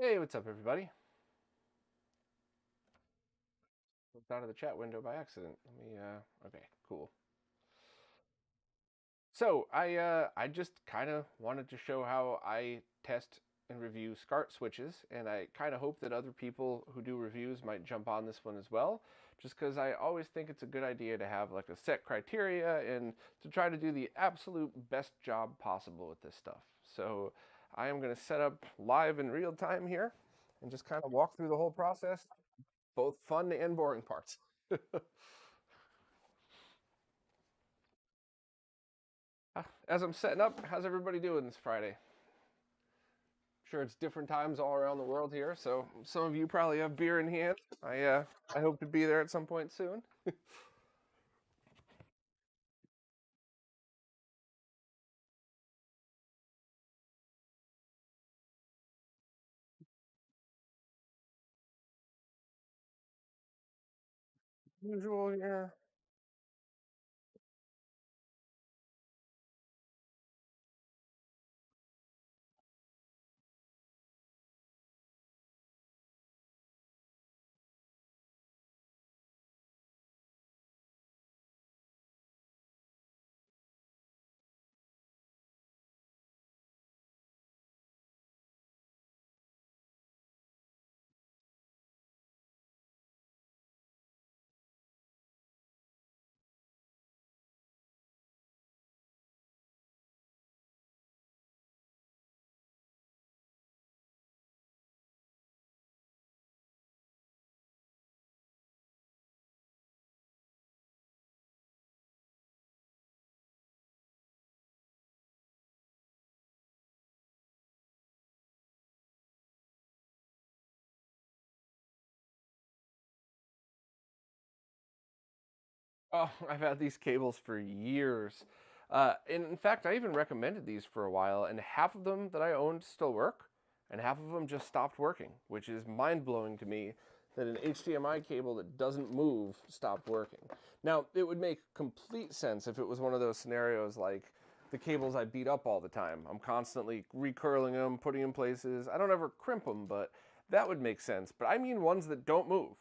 Hey, what's up, everybody? Moved out of the chat window by accident. Okay, cool. So I just kind of wanted to show how I test and review SCART switches, and I kind of hope that other people who do reviews might jump on this one as well, just because I always think it's a good idea to have like a set criteria and to try to do the absolute best job possible with this stuff. So I am going to set up live in real time here and just kind of walk through the whole process, both fun and boring parts. As I'm setting up, how's everybody doing this Friday? Sure, it's different times all around the world here, so some of you probably have beer in hand. I hope to be there at some point soon. Usual, yeah. Oh, I've had these cables for years. And in fact, I even recommended these for a while, and half of them that I owned still work, and half of them just stopped working, which is mind-blowing to me that an HDMI cable that doesn't move stopped working. Now, it would make complete sense if it was one of those scenarios like the cables I beat up all the time. I'm constantly recurling them, putting in places. I don't ever crimp them, but that would make sense. But I mean ones that don't move.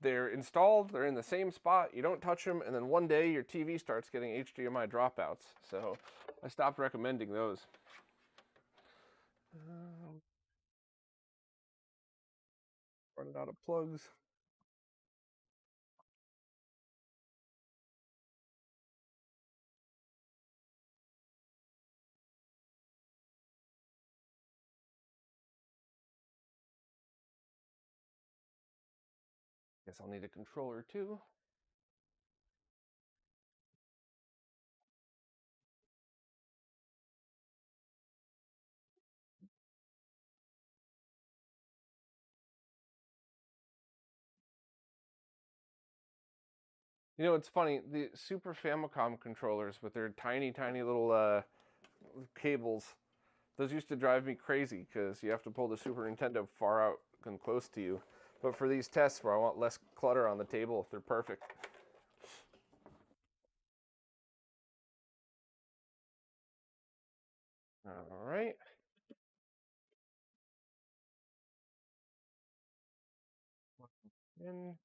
They're installed, they're in the same spot, you don't touch them, and then one day your TV starts getting HDMI dropouts. So I stopped recommending those. Um, Running out of plugs. Guess I'll need a controller too. You know, it's funny, the Super Famicom controllers with their tiny, tiny little cables, those used to drive me crazy because you have to pull the Super Nintendo far out and close to you. But for these tests where I want less clutter on the table, they're perfect. All right. And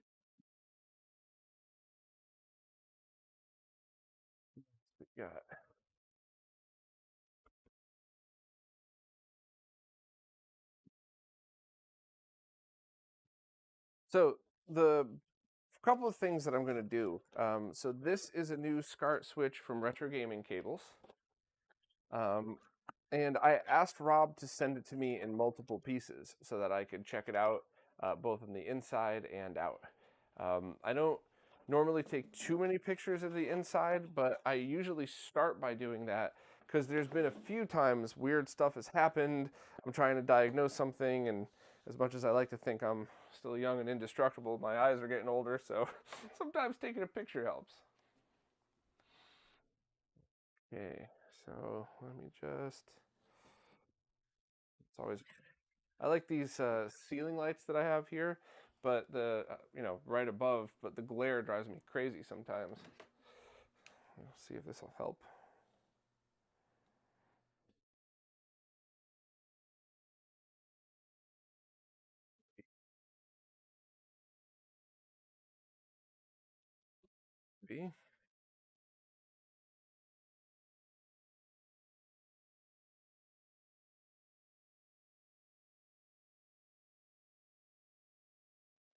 we got so the couple of things that I'm going to do. So this is a new SCART switch from Retro Gaming Cables. Um, and I asked Rob to send it to me in multiple pieces so that I could check it out both on the inside and out. I don't normally take too many pictures of the inside, but I usually start by doing that because there's been a few times weird stuff has happened. I'm trying to diagnose something, and as much as I like to think I'm still young and indestructible, my eyes are getting older, so sometimes taking a picture helps. Okay, so let me just. It's always. I like these ceiling lights that I have here, but the right above, but the glare drives me crazy sometimes. Let's see if this will help. maybe.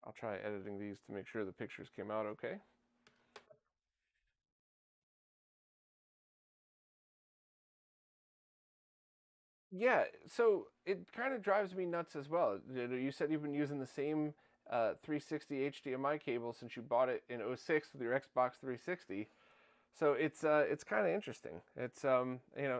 I'll try editing these to make sure the pictures came out okay. Yeah, so it kind of drives me nuts as well. You said you've been using the same 360 HDMI cable since you bought it in '06 with your Xbox 360. So it's kind of interesting. It's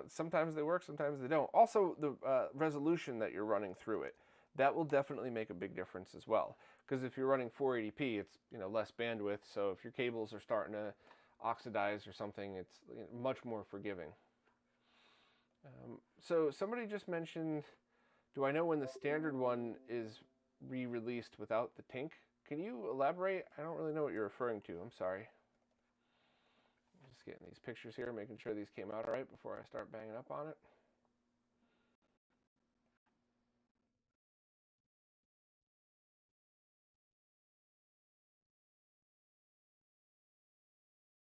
sometimes they work, sometimes they don't. Also, the resolution that you're running through it, that will definitely make a big difference as well. Because if you're running 480p, it's less bandwidth. So if your cables are starting to oxidize or something, it's much more forgiving. So somebody just mentioned, do I know when the standard one is re-released without the tink? Can you elaborate? I don't really know what you're referring to. I'm sorry. Just getting these pictures here, making sure these came out all right before I start banging up on it.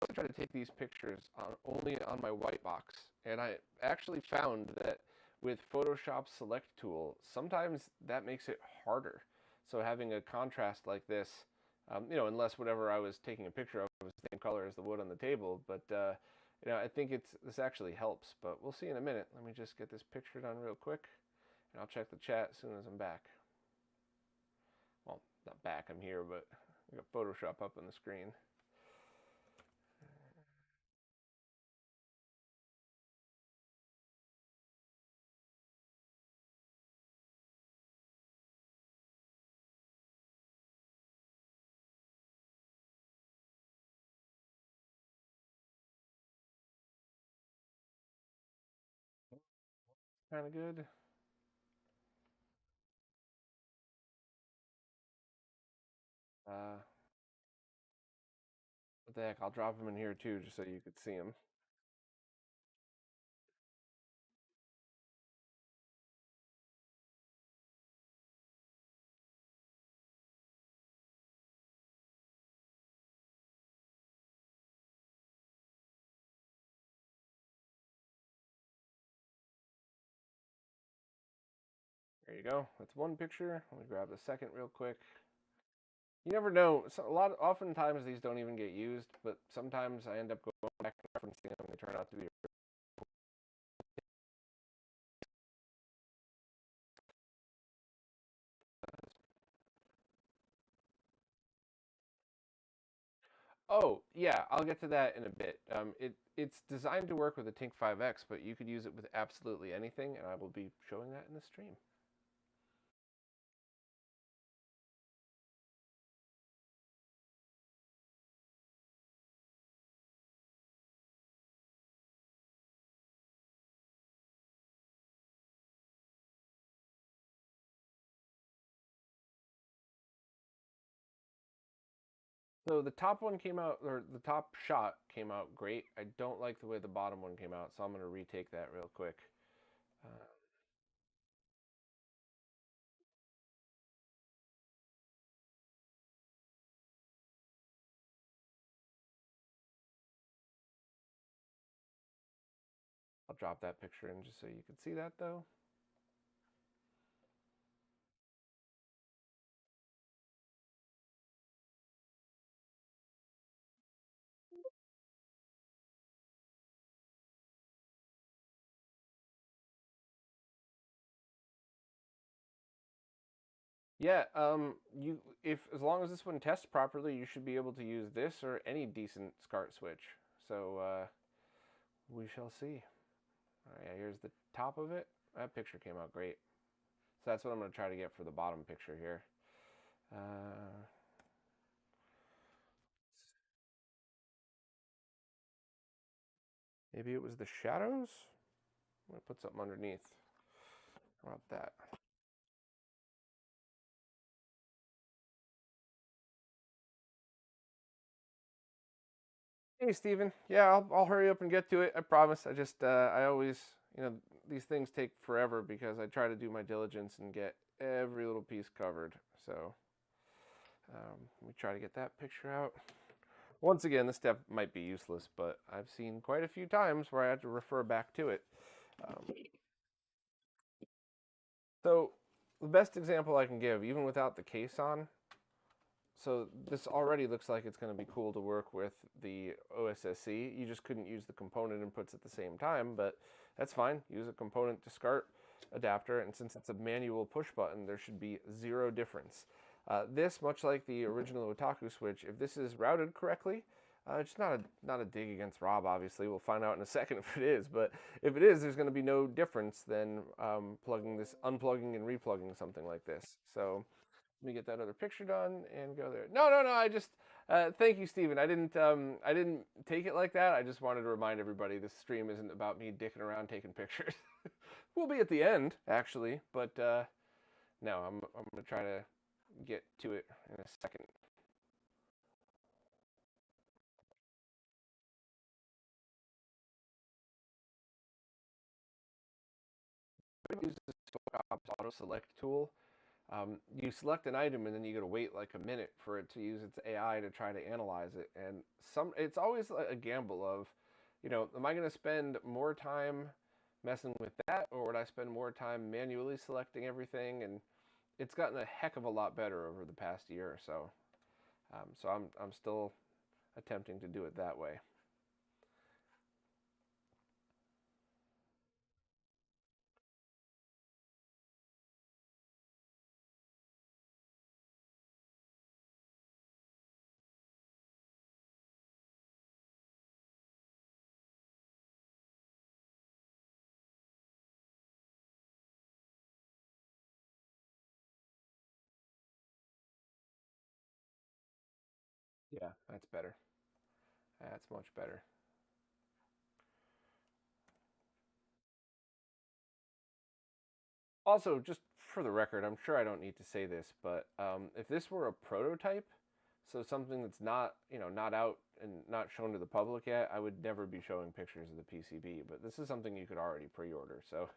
I try to take these pictures only on my white box, and I actually found that with Photoshop Select tool, sometimes that makes it harder. So having a contrast like this, unless whatever I was taking a picture of was the same color as the wood on the table, but I think this actually helps. But we'll see in a minute. Let me just get this picture done real quick, and I'll check the chat as soon as I'm back. Well, not back, I'm here, but I got Photoshop up on the screen. Kind of good. Uh, what the heck? I'll drop them in here too, just so you could see them. There you go. That's one picture. Let me grab the second real quick. You never know. So oftentimes these don't even get used, but sometimes I end up going back and referencing them, and they turn out to be. Oh yeah, I'll get to that in a bit. It's designed to work with the Tink 5X, but you could use it with absolutely anything, and I will be showing that in the stream. So the top one came out, or the top shot came out great. I don't like the way the bottom one came out, so I'm going to retake that real quick. Uh, I'll drop that picture in just so you can see that though. Yeah, if as long as this one tests properly, you should be able to use this or any decent SCART switch. So we shall see. All right, yeah, here's the top of it. That picture came out great. So that's what I'm going to try to get for the bottom picture here. Maybe it was the shadows? I'm going to put something underneath. How about that? Hey, Steven. Yeah, I'll hurry up and get to it. I promise. I always, these things take forever because I try to do my diligence and get every little piece covered. So we try to get that picture out. Once again, this step might be useless, but I've seen quite a few times where I had to refer back to it. Um, so the best example I can give, even without the case on, so this already looks like it's going to be cool to work with the OSSC. You just couldn't use the component inputs at the same time, but that's fine. Use a component to SCART adapter, and since it's a manual push button, there should be zero difference. This, much like the original Otaku switch, if this is routed correctly, it's not a dig against Rob, obviously. We'll find out in a second if it is, but if it is, there's going to be no difference than unplugging and replugging something like this. So let me get that other picture done and go there. No, no, no. I just thank you, Steven. I didn't take it like that. I just wanted to remind everybody this stream isn't about me dicking around taking pictures. We'll be at the end, actually, but no, I'm gonna try to get to it in a second. Use this auto select tool. You select an item and then you got to wait like a minute for it to use its AI to try to analyze it. And it's always a gamble of, am I going to spend more time messing with that, or would I spend more time manually selecting everything? And it's gotten a heck of a lot better over the past year or so. So I'm still attempting to do it that way. Yeah, that's better. That's much better. Also, just for the record, I'm sure I don't need to say this, but if this were a prototype, so something that's not out and not shown to the public yet, I would never be showing pictures of the PCB. But this is something you could already pre-order, so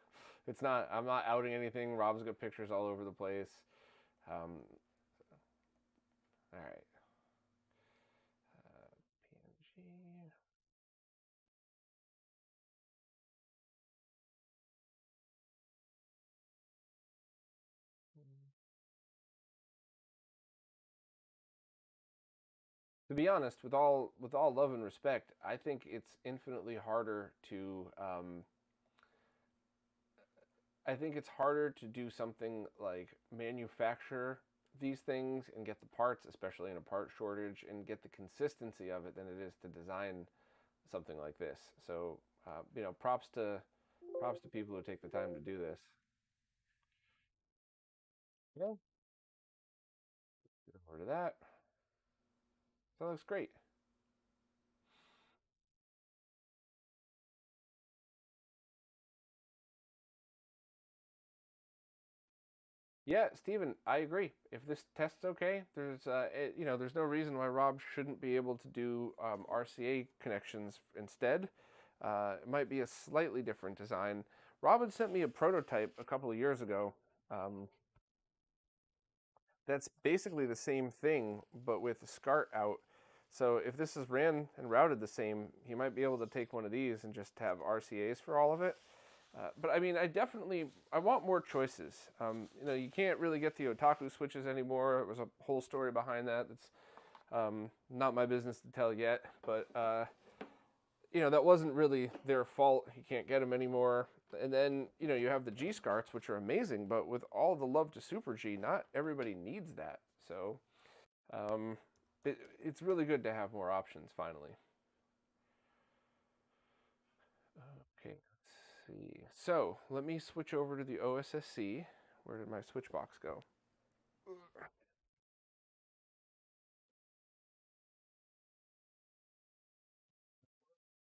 it's not. I'm not outing anything. Rob's got pictures all over the place. All right, PNG. To be honest, with all love and respect, I think it's infinitely harder to. I think it's harder to do something like manufacture these things and get the parts, especially in a part shortage, and get the consistency of it than it is to design something like this. So, props to people who take the time to do this. Yeah, get over to that. That looks great. Yeah, Steven, I agree. If this tests okay, there's no reason why Rob shouldn't be able to do RCA connections instead. It might be a slightly different design. Rob had sent me a prototype a couple of years ago. Um, that's basically the same thing, but with SCART out. So if this is ran and routed the same, he might be able to take one of these and just have RCAs for all of it. But I mean, I want more choices. You can't really get the otaku switches anymore. It was a whole story behind that. That's not my business to tell yet. But that wasn't really their fault. You can't get them anymore. And then you have the G SCARTs, which are amazing. But with all the love to Super G, not everybody needs that. So um, it's really good to have more options finally. Okay, let's see. So let me switch over to the OSSC. Where did my switch box go?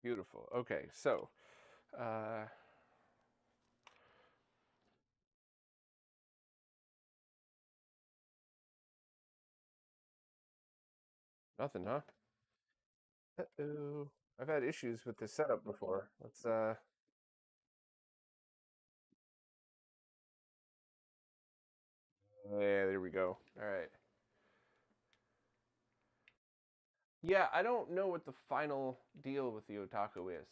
Beautiful. Okay, so uh, nothing, huh? Uh-oh. I've had issues with this setup before. Yeah, there we go. All right. Yeah, I don't know what the final deal with the otaku is.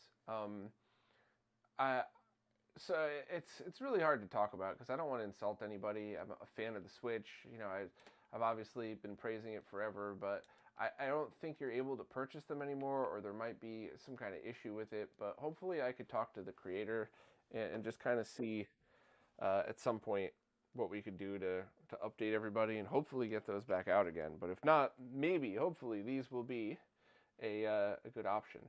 I so it's really hard to talk about because I don't want to insult anybody. I'm a fan of the Switch. You know, I've obviously been praising it forever, but I don't think you're able to purchase them anymore, or there might be some kind of issue with it. But hopefully, I could talk to the creator and just kind of see at some point what we could do to update everybody and hopefully get those back out again. But if not, maybe hopefully these will be a good option.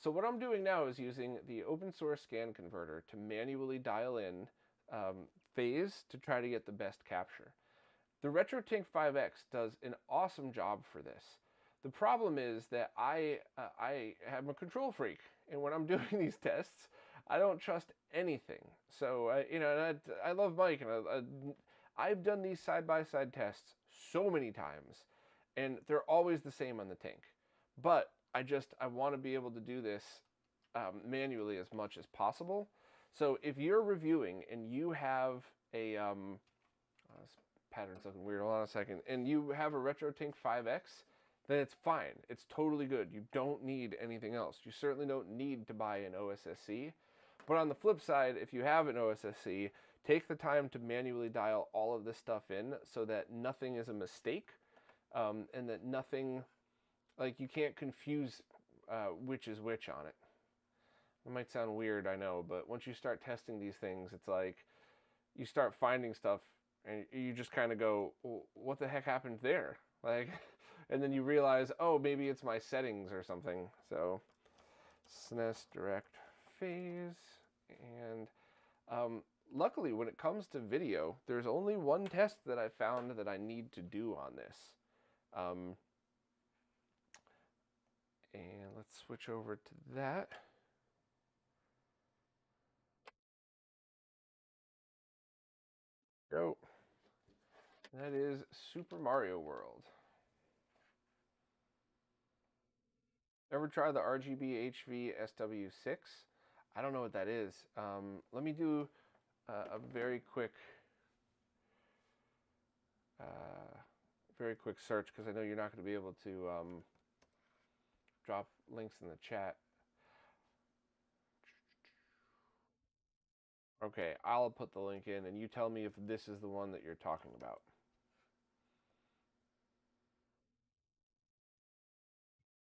So what I'm doing now is using the open source scan converter to manually dial in phase to try to get the best capture. The RetroTink 5X does an awesome job for this. The problem is that I am a control freak, and when I'm doing these tests, I don't trust anything. So you know, and I love Mike, and I've done these side by side tests so many times, and they're always the same on the tank. But I want to be able to do this manually as much as possible. So if you're reviewing and you have a this pattern's looking weird. Hold on a second. And you have a RetroTink 5X, then it's fine. It's totally good. You don't need anything else. You certainly don't need to buy an OSSC. But on the flip side, if you have an OSSC, take the time to manually dial all of this stuff in so that nothing is a mistake and that nothing, like you can't confuse which is which on it. It might sound weird, I know, but once you start testing these things, it's like you start finding stuff and you just kind of go, well, what the heck happened there? Like, and then you realize, oh, maybe it's my settings or something. So, SNES direct phase. And luckily, when it comes to video, there's only one test that I found that I need to do on this. And let's switch over to that. Go. That is Super Mario World. Ever try the RGB HV SW6? I don't know what that is. Let me do a very quick search because I know you're not going to be able to drop links in the chat. Okay, I'll put the link in, and you tell me if this is the one that you're talking about.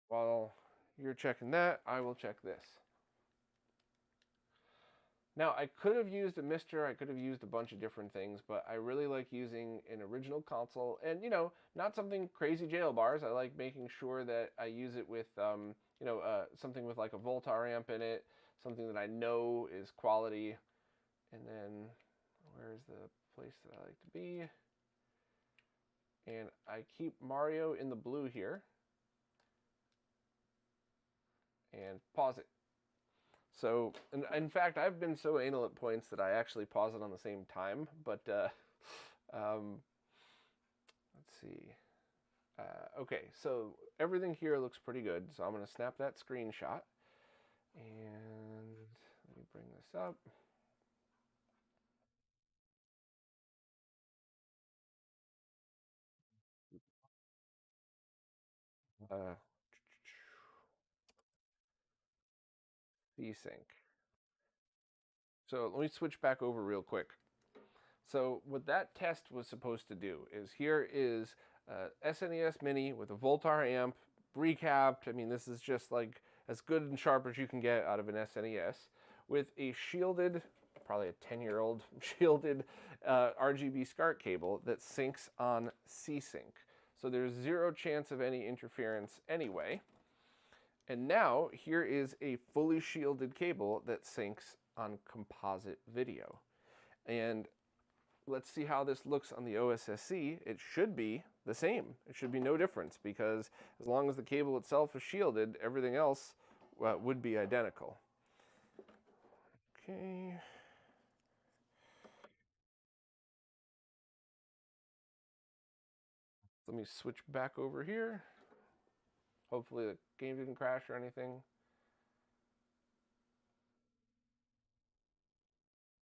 While you're checking that, I will check this. Now, I could have used a mister, I could have used a bunch of different things, but I really like using an original console, and, you know, not something crazy jail bars. I like making sure that I use it with, you know, something with like a Voltar amp in it, something that I know is quality. And then, where's the place that I like to be? And I keep Mario in the blue here. And pause it. So, in fact, I've been so anal at points that I actually pause it on the same time. But let's see. Okay, so everything here looks pretty good. So I'm going to snap that screenshot. And let me bring this up. Desync. So let me switch back over real quick. So what that test was supposed to do is here is SNES Mini with a Voltar amp, recapped. I mean, this is just like as good and sharp as you can get out of an SNES with a shielded, probably a 10-year-old shielded RGB SCART cable that syncs on C-Sync. So there's zero chance of any interference anyway. And now here is a fully shielded cable that syncs on composite video. And let's see how this looks on the OSSC. It should be the same. It should be no difference because as long as the cable itself is shielded, everything else would be identical. Okay. Let me switch back over here. Hopefully the game didn't crash or anything.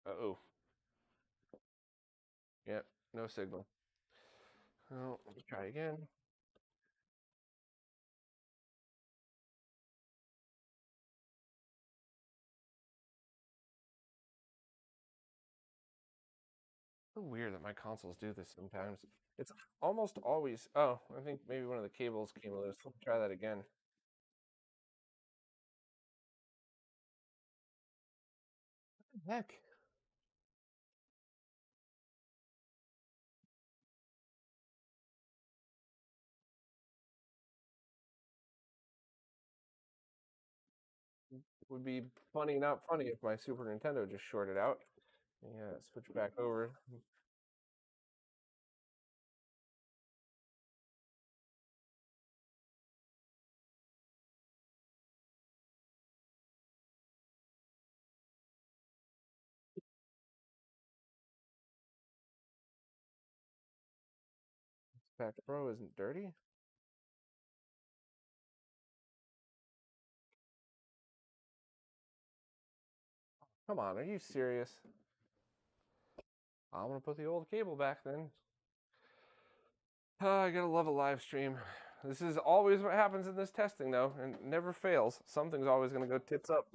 Uh-oh. Yep, no signal. Well, let me try again. So weird that my consoles do this sometimes. It's almost always. Oh, I think maybe one of the cables came loose. Let me try that again. What the heck? Would be funny, not funny, if my Super Nintendo just shorted out. Yeah, switch back over. Back Pro isn't dirty. Come on, are you serious? I'm gonna put the old cable back then. I gotta love a live stream. This is always what happens in this testing, though, and it never fails. Something's always gonna go tits up.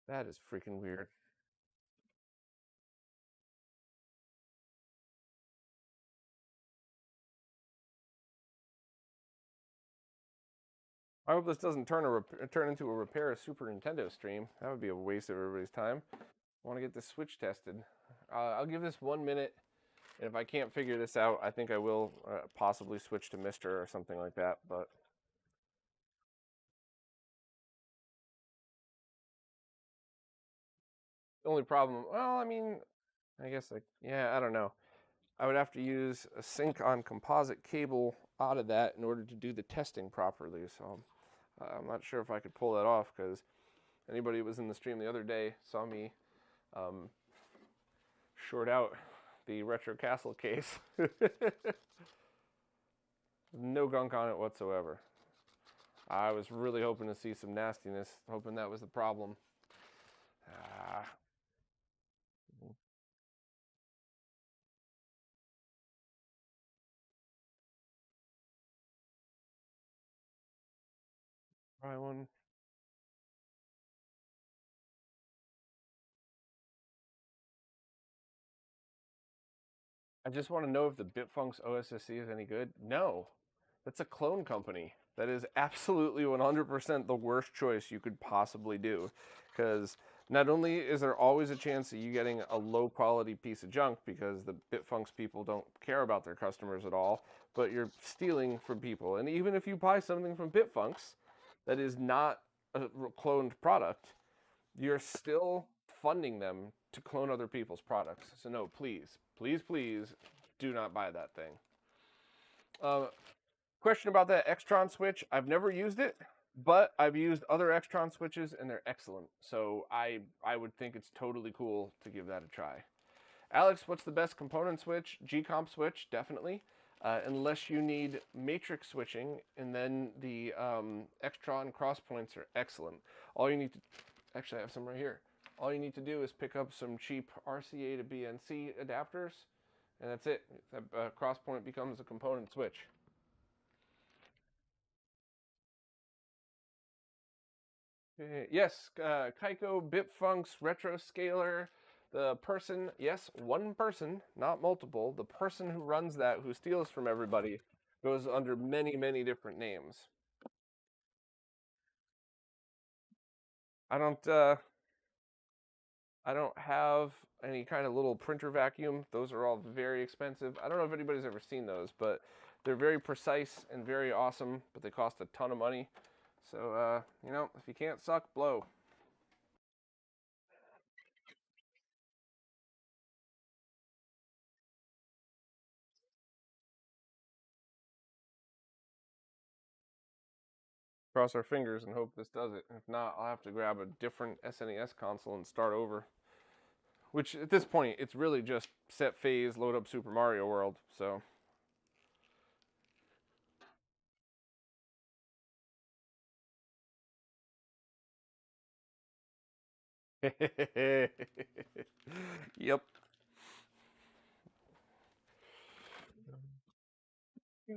That is freaking weird. I hope this doesn't turn into a repair a Super Nintendo stream. That would be a waste of everybody's time. I want to get this Switch tested. I'll give this 1 minute, and if I can't figure this out, I think I will possibly switch to Mister or something like that. But the only problem, well, I mean, I guess like, yeah, I don't know. I would have to use a sync on composite cable out of that in order to do the testing properly. So I'm not sure if I could pull that off, because anybody who was in the stream the other day saw me short out the Retro Castle case. No gunk on it whatsoever. I was really hoping to see some nastiness, hoping that was the problem. Try one. I just want to know if the Bitfunks OSSC is any good. No, that's a clone company. That is absolutely 100% the worst choice you could possibly do. Because not only is there always a chance of you getting a low quality piece of junk, because the Bitfunks people don't care about their customers at all, but you're stealing from people. And even if you buy something from Bitfunks that is not a cloned product, you're still funding them to clone other people's products. So no, please, please, please do not buy that thing. Question about that Extron switch. I've never used it, but I've used other Extron switches and they're excellent. So I would think it's totally cool to give that a try. Alex, what's the best component switch? G-comp switch, definitely. Unless you need matrix switching, and then the Extron cross points are excellent. All you need to, actually I have some right here. All you need to do is pick up some cheap RCA to BNC adapters, and that's it. That cross point becomes a component switch. Yes, Kaiko, Bitfunks, Retroscaler, the person, yes, one person, not multiple, the person who runs that, who steals from everybody, goes under many, many different names. I don't, I don't have any kind of little printer vacuum. Those are all very expensive. I don't know if anybody's ever seen those, but they're very precise and very awesome, but they cost a ton of money. So, you know, if you can't suck, blow. Cross our fingers and hope this does it. If not, I'll have to grab a different SNES console and start over. Which, at this point, it's really just set phase, load up Super Mario World, so... Yep. All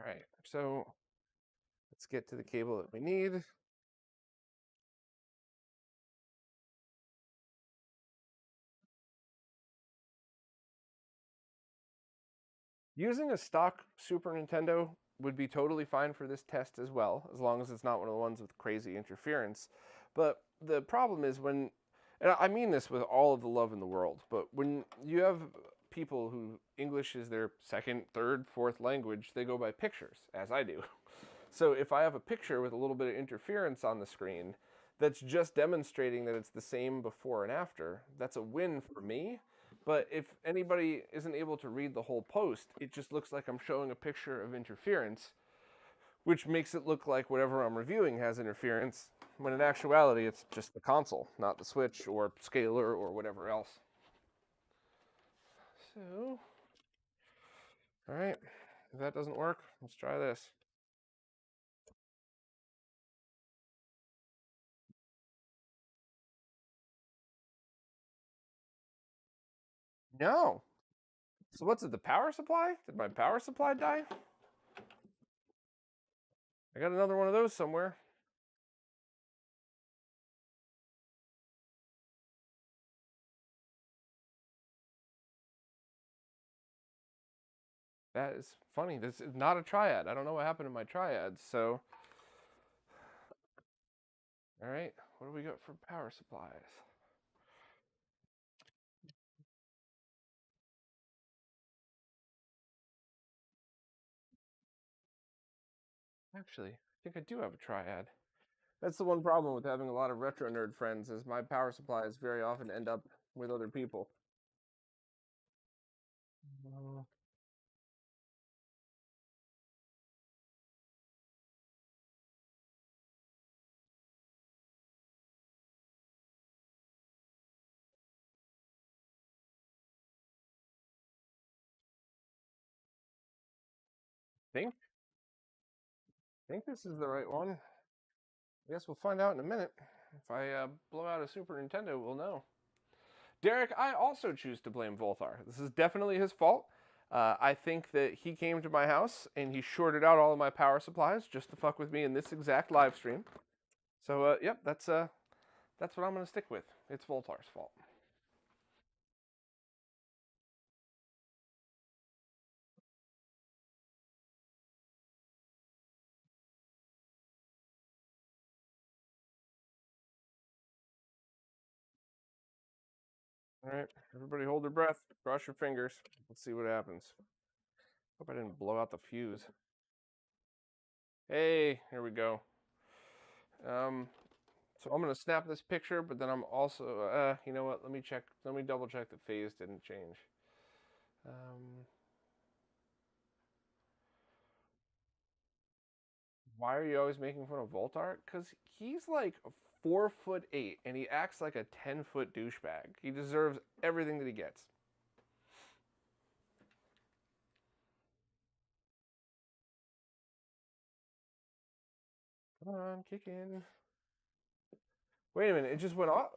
right, so let's get to the cable that we need. Using a stock Super Nintendo would be totally fine for this test as well, as long as it's not one of the ones with crazy interference. But the problem is when, and I mean this with all of the love in the world, but when you have people who English is their second, third, fourth language, they go by pictures, as I do. So if I have a picture with a little bit of interference on the screen that's just demonstrating that it's the same before and after, that's a win for me. But if anybody isn't able to read the whole post, it just looks like I'm showing a picture of interference, which makes it look like whatever I'm reviewing has interference, when in actuality it's just the console, not the switch or scaler or whatever else. So, all right, if that doesn't work, let's try this. No. So what's it, the power supply? Did my power supply die? I got another one of those somewhere. That is funny. This is not a triad. I don't know what happened to my triads. So, all right, what do we got for power supplies? Actually, I think I do have a triad. That's the one problem with having a lot of retro nerd friends is my power supplies very often end up with other people. Uh, think think this is the right one. I guess we'll find out in a minute. If I blow out a Super Nintendo, we'll know. Derek, I also choose to blame Voltar. This is definitely his fault. I think that he came to my house and he shorted out all of my power supplies just to fuck with me in this exact live stream. So, yep, that's what I'm gonna stick with. It's Voltar's fault. All right, everybody, hold their breath, cross your fingers. Let's see what happens. Hope I didn't blow out the fuse. Hey, here we go. Um, so I'm gonna snap this picture, but then I'm also, you know what? Let me check. Let me double check the phase didn't change. Um, why are you always making fun of Voltar? Because he's like 4'8" and he acts like a 10-foot douchebag. He deserves everything that he gets. Come on, kick in. Wait a minute, it just went off.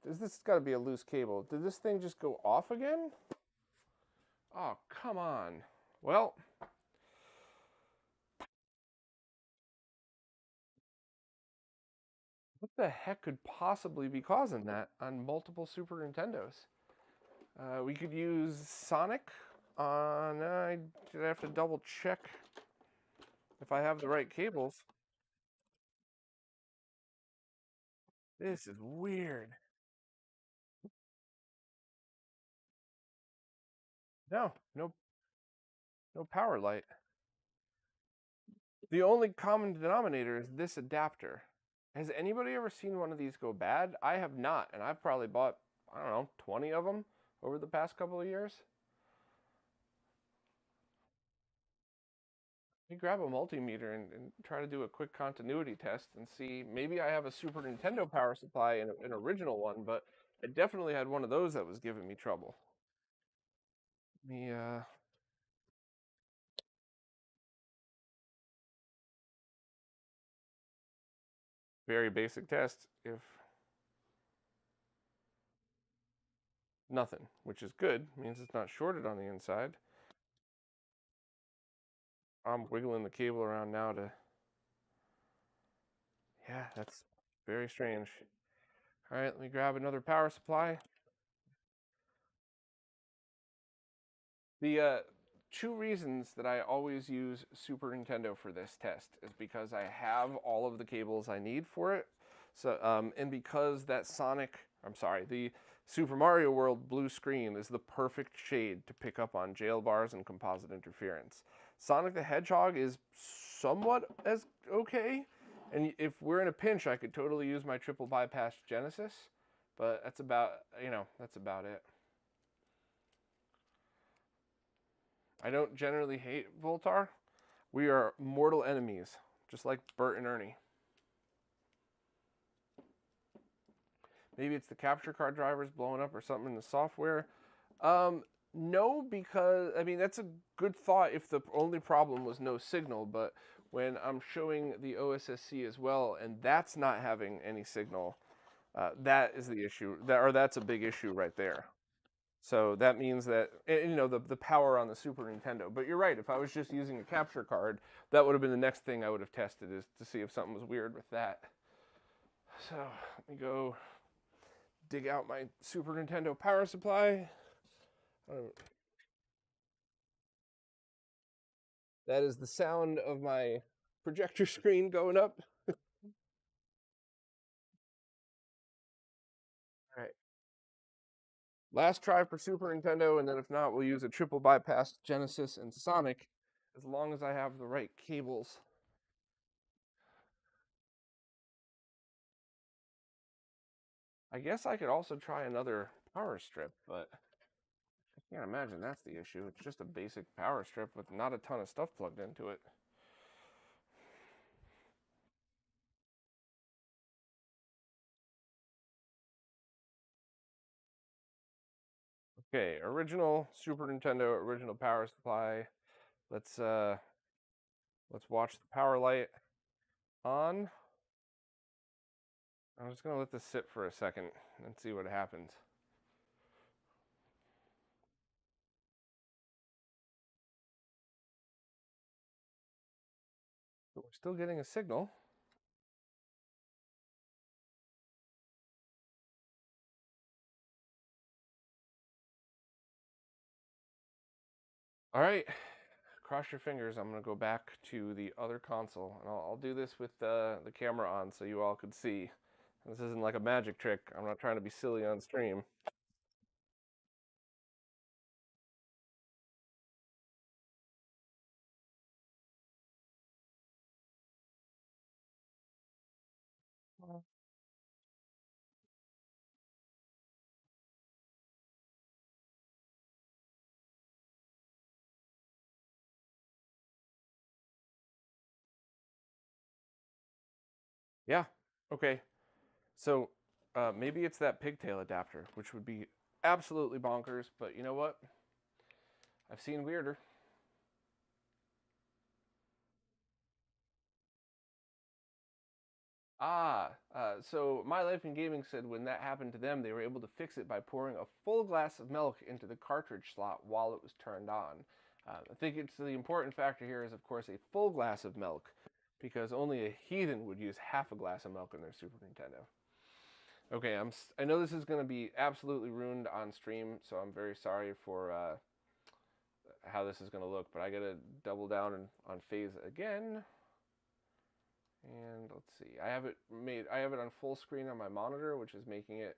This got to be a loose cable. Did this thing just go off again? Oh, come on. Well, what the heck could possibly be causing that on multiple Super Nintendos? We could use Sonic on. I have to double check if I have the right cables. This is weird. No, no power light. The only common denominator is this adapter. Has anybody ever seen one of these go bad? I have not, and I've probably bought, I don't know, 20 of them over the past couple of years. You grab a multimeter and try to do a quick continuity test and see. Maybe I have a Super Nintendo power supply and an original one, but I definitely had one of those that was giving me trouble. Me, very basic test. If Nothing, which is good. Means it's not shorted on the inside. I'm wiggling the cable around now to... Yeah, that's very strange. All right, let me grab another power supply. The two reasons that I always use Super Nintendo for this test is because I have all of the cables I need for it. So, and because that the Super Mario World blue screen is the perfect shade to pick up on jail bars and composite interference. Sonic the Hedgehog is somewhat as okay, and if we're in a pinch, I could totally use my triple bypass Genesis, but that's about, that's about it. I don't generally hate Voltar. We are mortal enemies, just like Bert and Ernie. Maybe it's the capture card drivers blowing up or something in the software. No, because, I mean, that's a good thought if the only problem was no signal, but when I'm showing the OSSC as well, and that's not having any signal, that is the issue. That's a big issue right there. So that means that, the power on the Super Nintendo. But you're right, if I was just using a capture card, that would have been the next thing I would have tested, is to see if something was weird with that. So let me go dig out my Super Nintendo power supply. That is the sound of my projector screen going up. All right. Last try for Super Nintendo, and then if not, we'll use a triple bypass Genesis and Sonic, as long as I have the right cables. I guess I could also try another power strip, but I can't imagine that's the issue. It's just a basic power strip with not a ton of stuff plugged into it. Okay, original Super Nintendo, original power supply. Let's watch the power light on. I'm just gonna let this sit for a second and see what happens. But we're still getting a signal. All right, cross your fingers. I'm gonna go back to the other console, and I'll do this with the camera on so you all could see. This isn't like a magic trick. I'm not trying to be silly on stream. Yeah. Okay. So maybe it's that pigtail adapter, which would be absolutely bonkers. But you know what? I've seen weirder. So My Life in Gaming said when that happened to them, they were able to fix it by pouring a full glass of milk into the cartridge slot while it was turned on. I think it's the important factor here is, of course, a full glass of milk, because only a heathen would use half a glass of milk in their Super Nintendo. Okay, I know this is going to be absolutely ruined on stream, so I'm very sorry for how this is going to look, but I got to double down on phase again. And let's see, I have it on full screen on my monitor, which is making it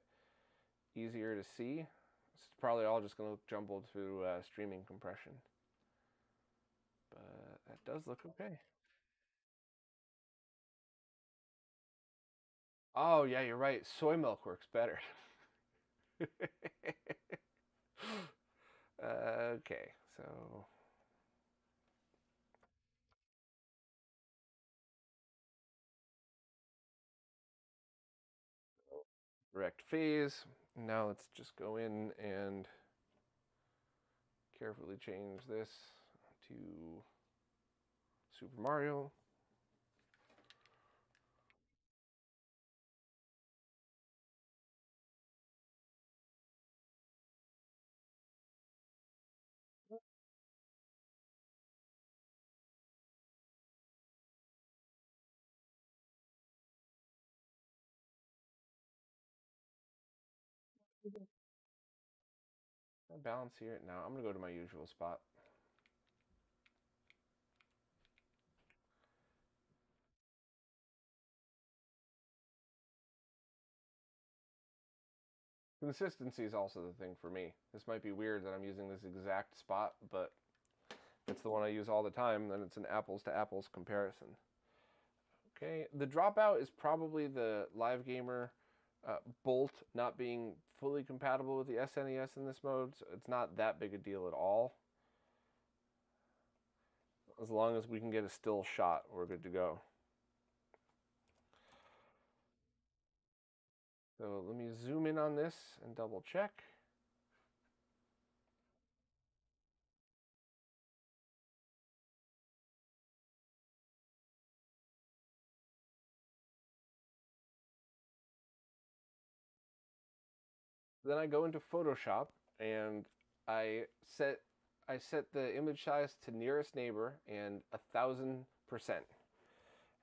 easier to see. It's probably all just going to look jumbled through streaming compression. But that does look okay. Oh, yeah, you're right. Soy milk works better. Okay, so direct phase. Now let's just go in and carefully change this to Super Mario. I balance here. Now I'm going to go to my usual spot. Consistency is also the thing for me. This might be weird that I'm using this exact spot, but if it's the one I use all the time, then it's an apples to apples comparison. Okay, the dropout is probably the Live Gamer Bolt not being fully compatible with the SNES in this mode, so it's not that big a deal at all. As long as we can get a still shot, we're good to go. So let me zoom in on this and double check. Then I go into Photoshop and I set the image size to nearest neighbor and 1000%.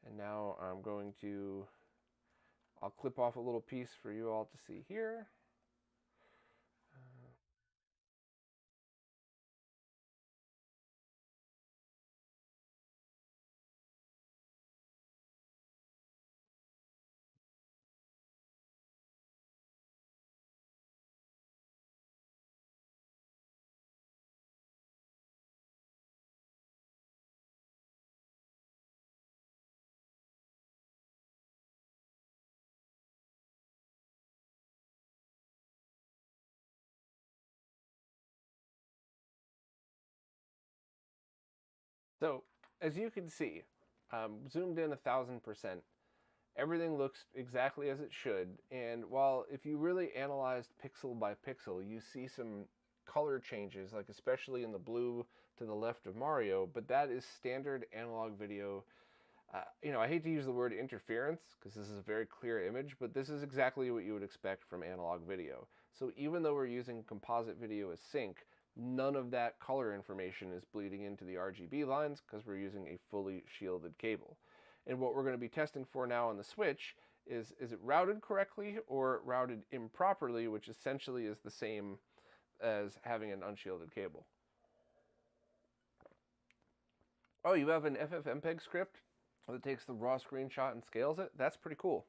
And now I'm going to, I'll clip off a little piece for you all to see here. So as you can see, zoomed in 1000%, everything looks exactly as it should. And while if you really analyzed pixel by pixel, you see some color changes, like especially in the blue to the left of Mario, but that is standard analog video. I hate to use the word interference because this is a very clear image, but this is exactly what you would expect from analog video. So even though we're using composite video as sync, none of that color information is bleeding into the RGB lines because we're using a fully shielded cable. And what we're going to be testing for now on the switch is it routed correctly or routed improperly, which essentially is the same as having an unshielded cable. Oh, you have an FFmpeg script that takes the raw screenshot and scales it? That's pretty cool.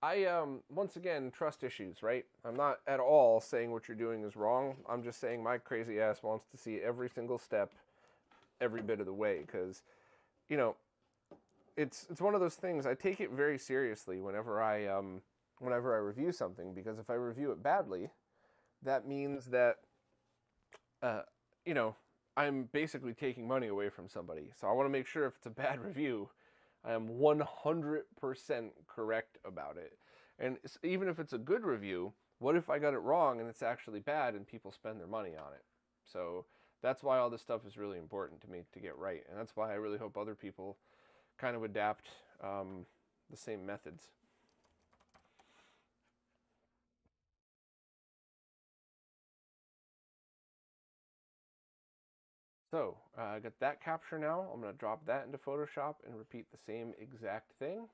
I, once again, trust issues, right? I'm not at all saying what you're doing is wrong. I'm just saying my crazy ass wants to see every single step, every bit of the way, because, you know, it's one of those things. I take it very seriously whenever I review something, because if I review it badly, that means that uh, you know I'm basically taking money away from somebody. So I want to make sure if it's a bad review, I am 100% correct about it. And even if it's a good review, what if I got it wrong and it's actually bad and people spend their money on it? So that's why all this stuff is really important to me to get right, and that's why I really hope other people kind of adapt the same methods. So I got that capture now. I'm going to drop that into Photoshop and repeat the same exact thing.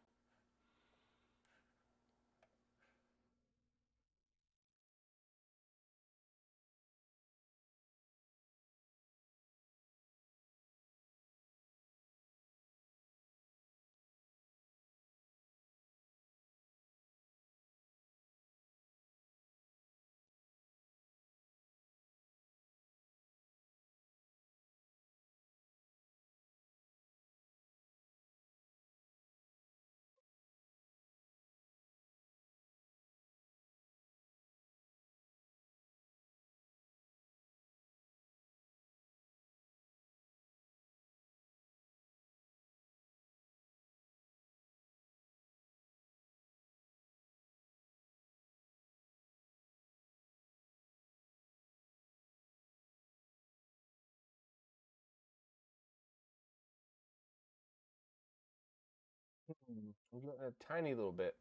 A tiny little bit.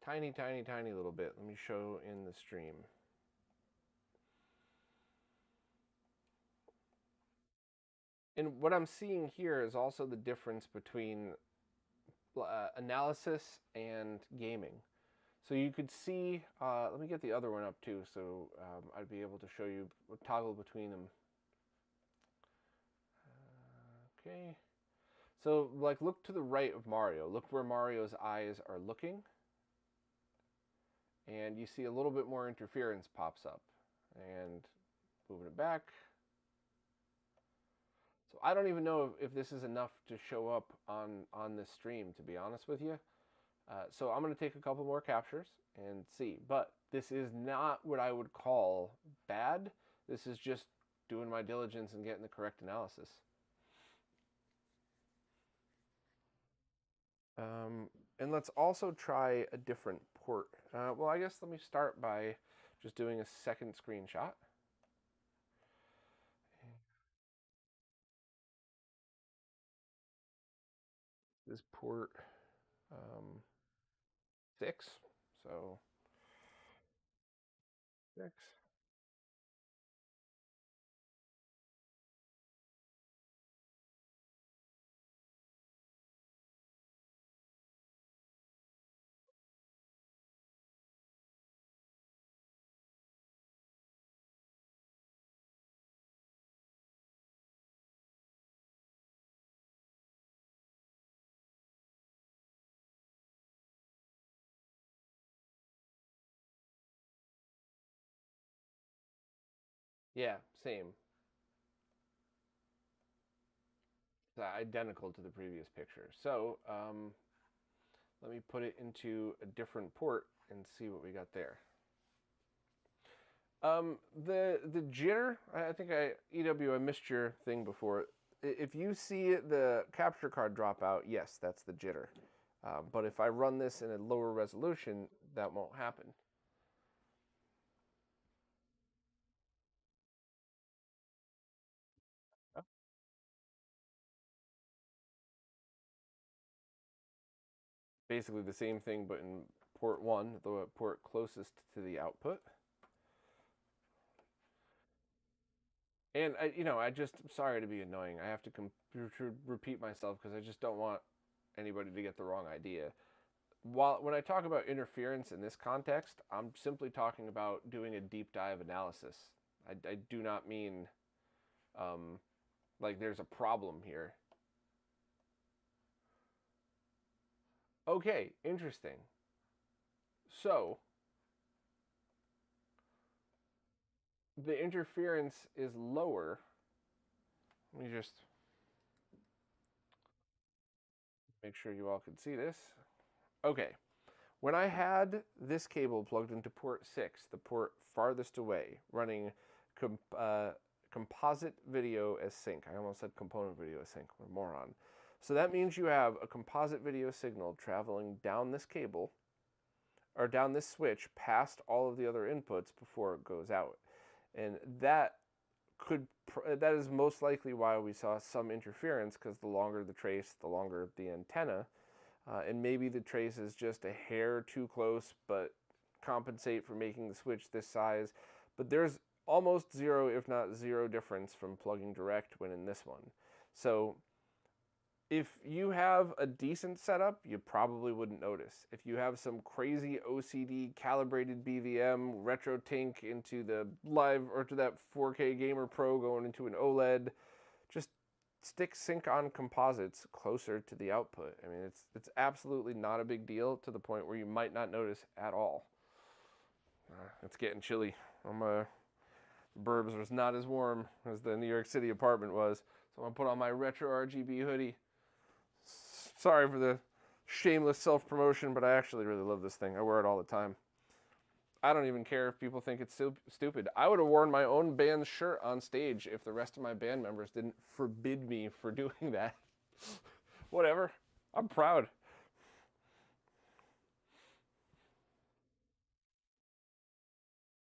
Tiny, tiny, tiny little bit. Let me show in the stream. And what I'm seeing here is also the difference between analysis and gaming. So you could see, let me get the other one up too, so I'd be able to show you, toggle between them. Okay. So like look to the right of Mario. Look where Mario's eyes are looking. And you see a little bit more interference pops up. And moving it back. So I don't even know if this is enough to show up on this stream, to be honest with you. So I'm going to take a couple more captures and see. But this is not what I would call bad. This is just doing my diligence and getting the correct analysis. And let's also try a different port. Well, I guess let me start by just doing a second screenshot. This port 6, so 6. Yeah, same. It's identical to the previous picture. So let me put it into a different port and see what we got there. The jitter, I think EW, I missed your thing before. If you see the capture card drop out, yes, that's the jitter. But if I run this in a lower resolution, that won't happen. Basically the same thing, but in port 1, the port closest to the output. And I'm sorry to be annoying. I have to repeat myself because I just don't want anybody to get the wrong idea. When I talk about interference in this context, I'm simply talking about doing a deep dive analysis. I do not mean like there's a problem here. Okay, interesting. So the interference is lower. Let me just make sure you all can see this. Okay. When I had this cable plugged into port 6, the port farthest away, running composite video as sync. I almost said component video as sync. I'm a moron. So that means you have a composite video signal traveling down this cable, or down this switch, past all of the other inputs before it goes out. And that is most likely why we saw some interference, because the longer the trace, the longer the antenna. And maybe the trace is just a hair too close, but compensate for making the switch this size. But there's almost zero, if not zero, difference from plugging direct when in this one. So if you have a decent setup, you probably wouldn't notice. If you have some crazy OCD calibrated BVM, RetroTink into the live, or to that 4K Gamer Pro going into an OLED, just stick sync on composites closer to the output. I mean, it's absolutely not a big deal, to the point where you might not notice at all. It's getting chilly. Burbs was not as warm as the New York City apartment was, so I'm gonna put on my RetroRGB hoodie. Sorry for the shameless self-promotion, but I actually really love this thing. I wear it all the time. I don't even care if people think it's stupid. I would have worn my own band's shirt on stage if the rest of my band members didn't forbid me for doing that. Whatever. I'm proud.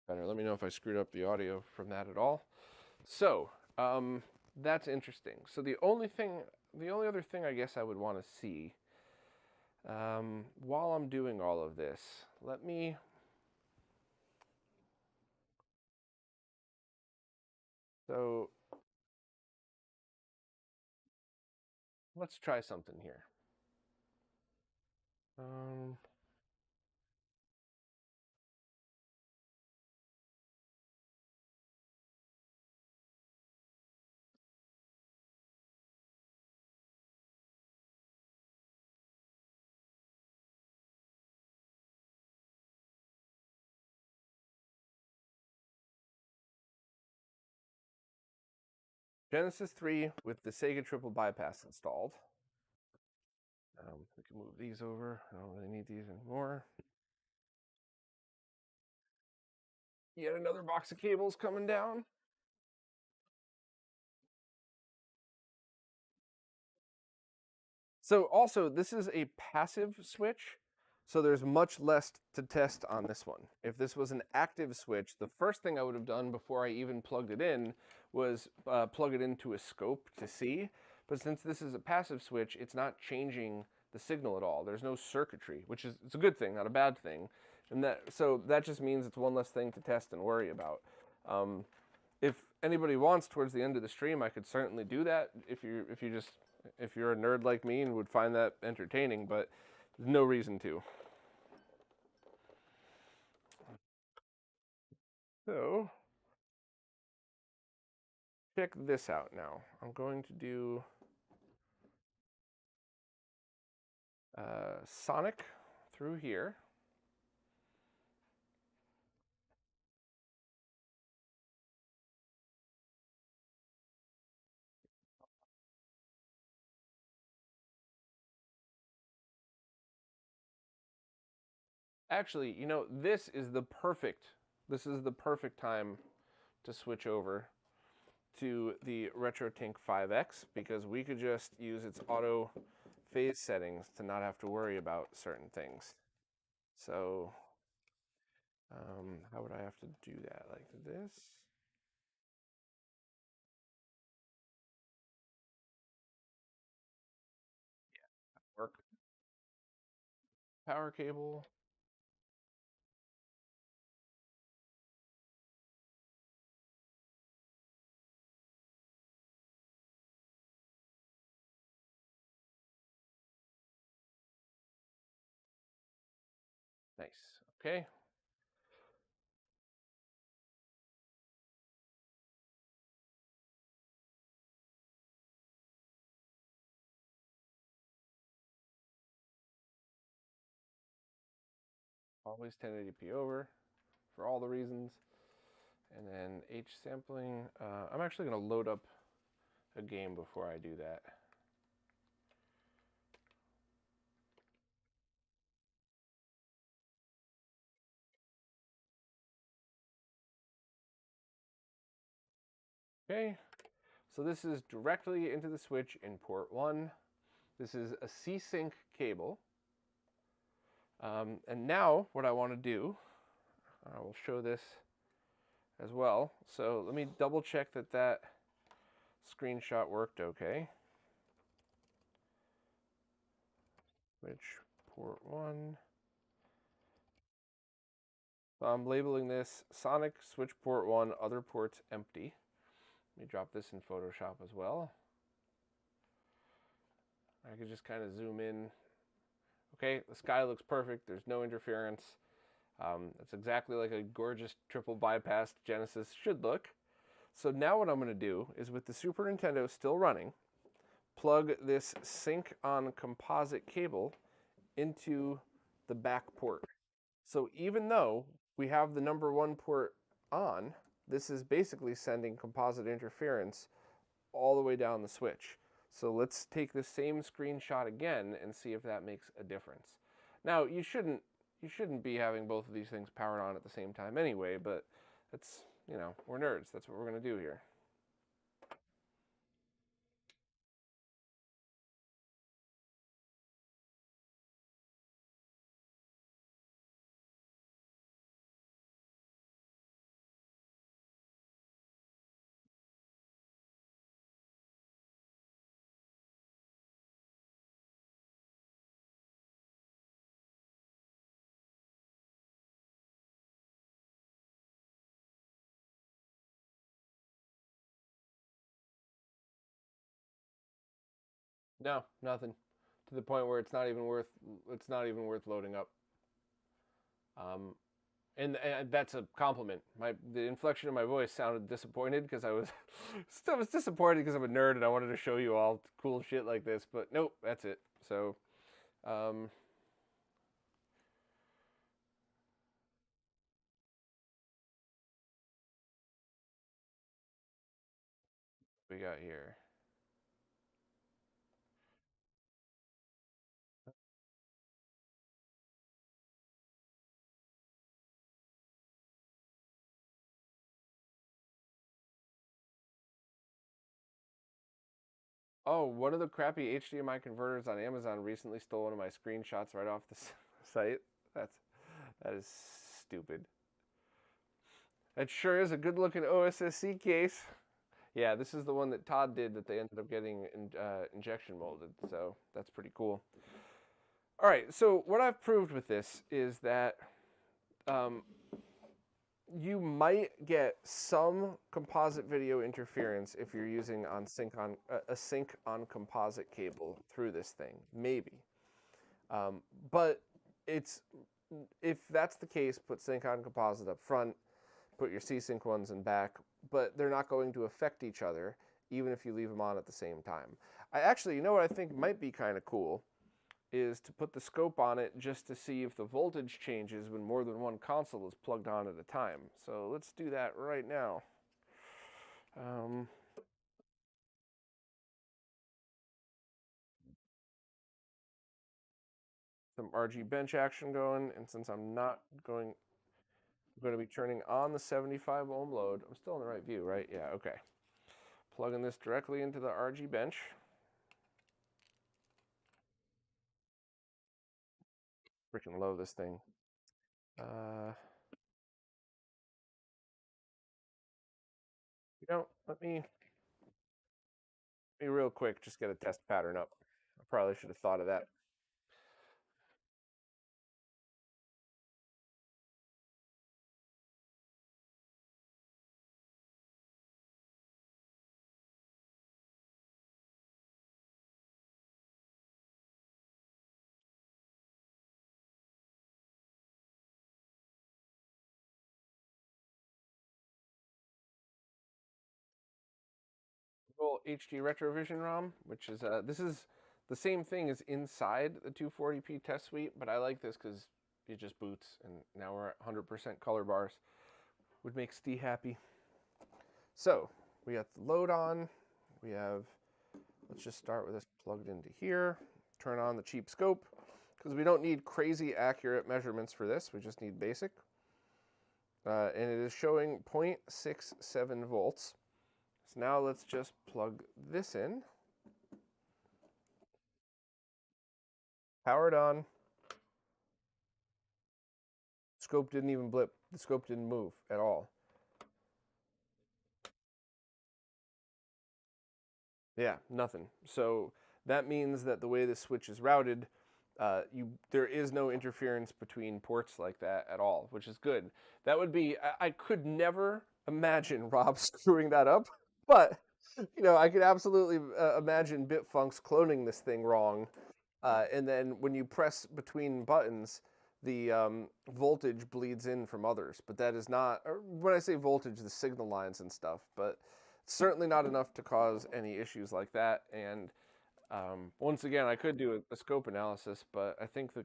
Better. Let me know if I screwed up the audio from that at all. So, that's interesting. So the only other thing I guess I would want to see while I'm doing all of this, so let's try something here. Genesis 3 with the Sega triple bypass installed. We can move these over. I don't really need these anymore. Yet another box of cables coming down. So also, this is a passive switch, so there's much less to test on this one. If this was an active switch, the first thing I would have done before I even plugged it in was plug it into a scope to see. But since this is a passive switch, it's not changing the signal at all. There's no circuitry, which is it's a good thing, not a bad thing. And so that just means it's one less thing to test and worry about. If anybody wants, towards the end of the stream, I could certainly do that. If you're a nerd like me and would find that entertaining, but there's no reason to. So check this out now. I'm going to do Sonic through here. Actually, you know, this is the perfect time to switch over to the RetroTink 5X because we could just use its auto phase settings to not have to worry about certain things. So how would I have to do that? Like this? Work. Power cable. Nice. Okay. Always 1080p over for all the reasons. And then H sampling. I'm actually going to load up a game before I do that. Okay. So this is directly into the switch in port 1. This is a C-Sync cable. And now what I want to do, I will show this as well. So let me double check that that screenshot worked okay. Switch port 1. So I'm labeling this Sonic switch port 1, other ports empty. Let me drop this in Photoshop as well. I could just kind of zoom in. Okay, the sky looks perfect. There's no interference. It's exactly like a gorgeous triple bypassed Genesis should look. So now what I'm going to do is, with the Super Nintendo still running, plug this sync on composite cable into the back port. So even though we have the number 1 port on, this is basically sending composite interference all the way down the switch. So let's take the same screenshot again and see if that makes a difference. Now, you shouldn't be having both of these things powered on at the same time anyway, but that's, you know, we're nerds. That's what we're going to do here. No, nothing. To the point where it's not even worth loading up. And that's a compliment. The inflection of my voice sounded disappointed because I was disappointed because I'm a nerd and I wanted to show you all cool shit like this, but nope, that's it. So we got here? Oh, one of the crappy HDMI converters on Amazon recently stole one of my screenshots right off the site. That is stupid. That sure is a good-looking OSSC case. Yeah, this is the one that Todd did that they ended up getting injection molded. So that's pretty cool. All right, so what I've proved with this is that you might get some composite video interference if you're using a sync on composite cable through this thing, maybe. But if that's the case, put sync on composite up front, put your C-Sync ones in back, but they're not going to affect each other even if you leave them on at the same time. You know what I think might be kind of cool is to put the scope on it just to see if the voltage changes when more than one console is plugged on at a time. So let's do that right now. Some RG bench action going, and since I'm going to be turning on the 75 ohm load, I'm still in the right view, right? Yeah, okay. Plugging this directly into the RG bench. Freaking love this thing. Let me real quick just get a test pattern up. I probably should have thought of that. Little HD RetroVision ROM, which is this is the same thing as inside the 240p test suite, but I like this because it just boots, and now we're at 100% color bars. Would make Steve happy. So we got the load on. We have, let's just start with this plugged into here. Turn on the cheap scope because we don't need crazy accurate measurements for this. We just need basic. And it is showing 0.67 volts. So now let's just plug this in. Powered on. Scope didn't even blip. The scope didn't move at all. Yeah, nothing. So that means that the way this switch is routed, there is no interference between ports like that at all, which is good. That would be, I could never imagine Rob screwing that up, but I could absolutely imagine Bitfunks cloning this thing wrong, and then when you press between buttons, the voltage bleeds in from others. But that is not, or when I say voltage, the signal lines and stuff, but certainly not enough to cause any issues like that. And once again, I could do a scope analysis, but I think the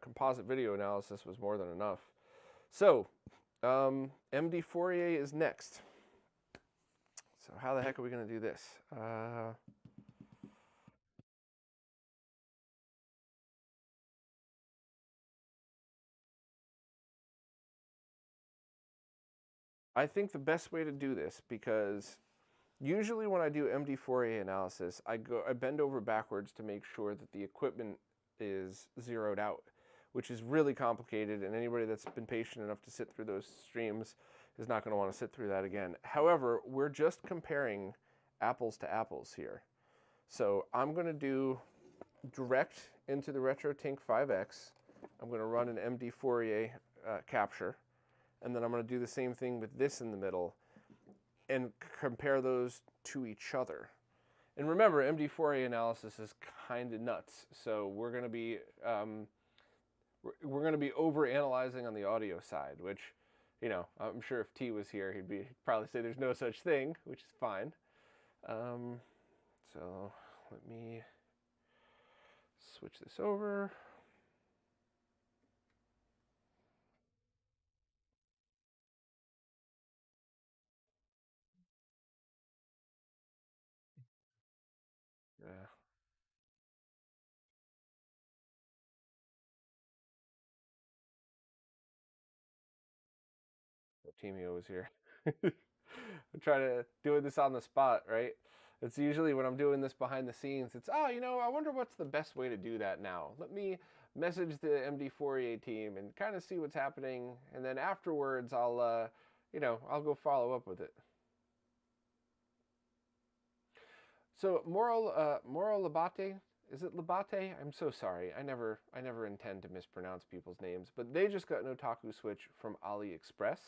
composite video analysis was more than enough. So MD Fourier is next. So how the heck are we going to do this? I think the best way to do this, because usually when I do MD Fourier analysis, I bend over backwards to make sure that the equipment is zeroed out, which is really complicated, and anybody that's been patient enough to sit through those streams is not going to want to sit through that again. However, we're just comparing apples to apples here. So I'm going to do direct into the RetroTink 5X. I'm going to run an MD Fourier capture, and then I'm going to do the same thing with this in the middle and compare those to each other. And remember, MD Fourier analysis is kind of nuts, so we're going to be over analyzing on the audio side, which, I'm sure if T was here, he'd probably say there's no such thing, which is fine. So let me switch this over. Artemio was here. I'm trying to do this on the spot, right? It's usually when I'm doing this behind the scenes, it's, oh, you know, I wonder what's the best way to do that now. Let me message the MD Fourier team and kind of see what's happening. And then afterwards, I'll, you know, I'll go follow up with it. So Moral Labate, is it Labate? I'm so sorry. I never intend to mispronounce people's names, but they just got an Otaku Switch from AliExpress,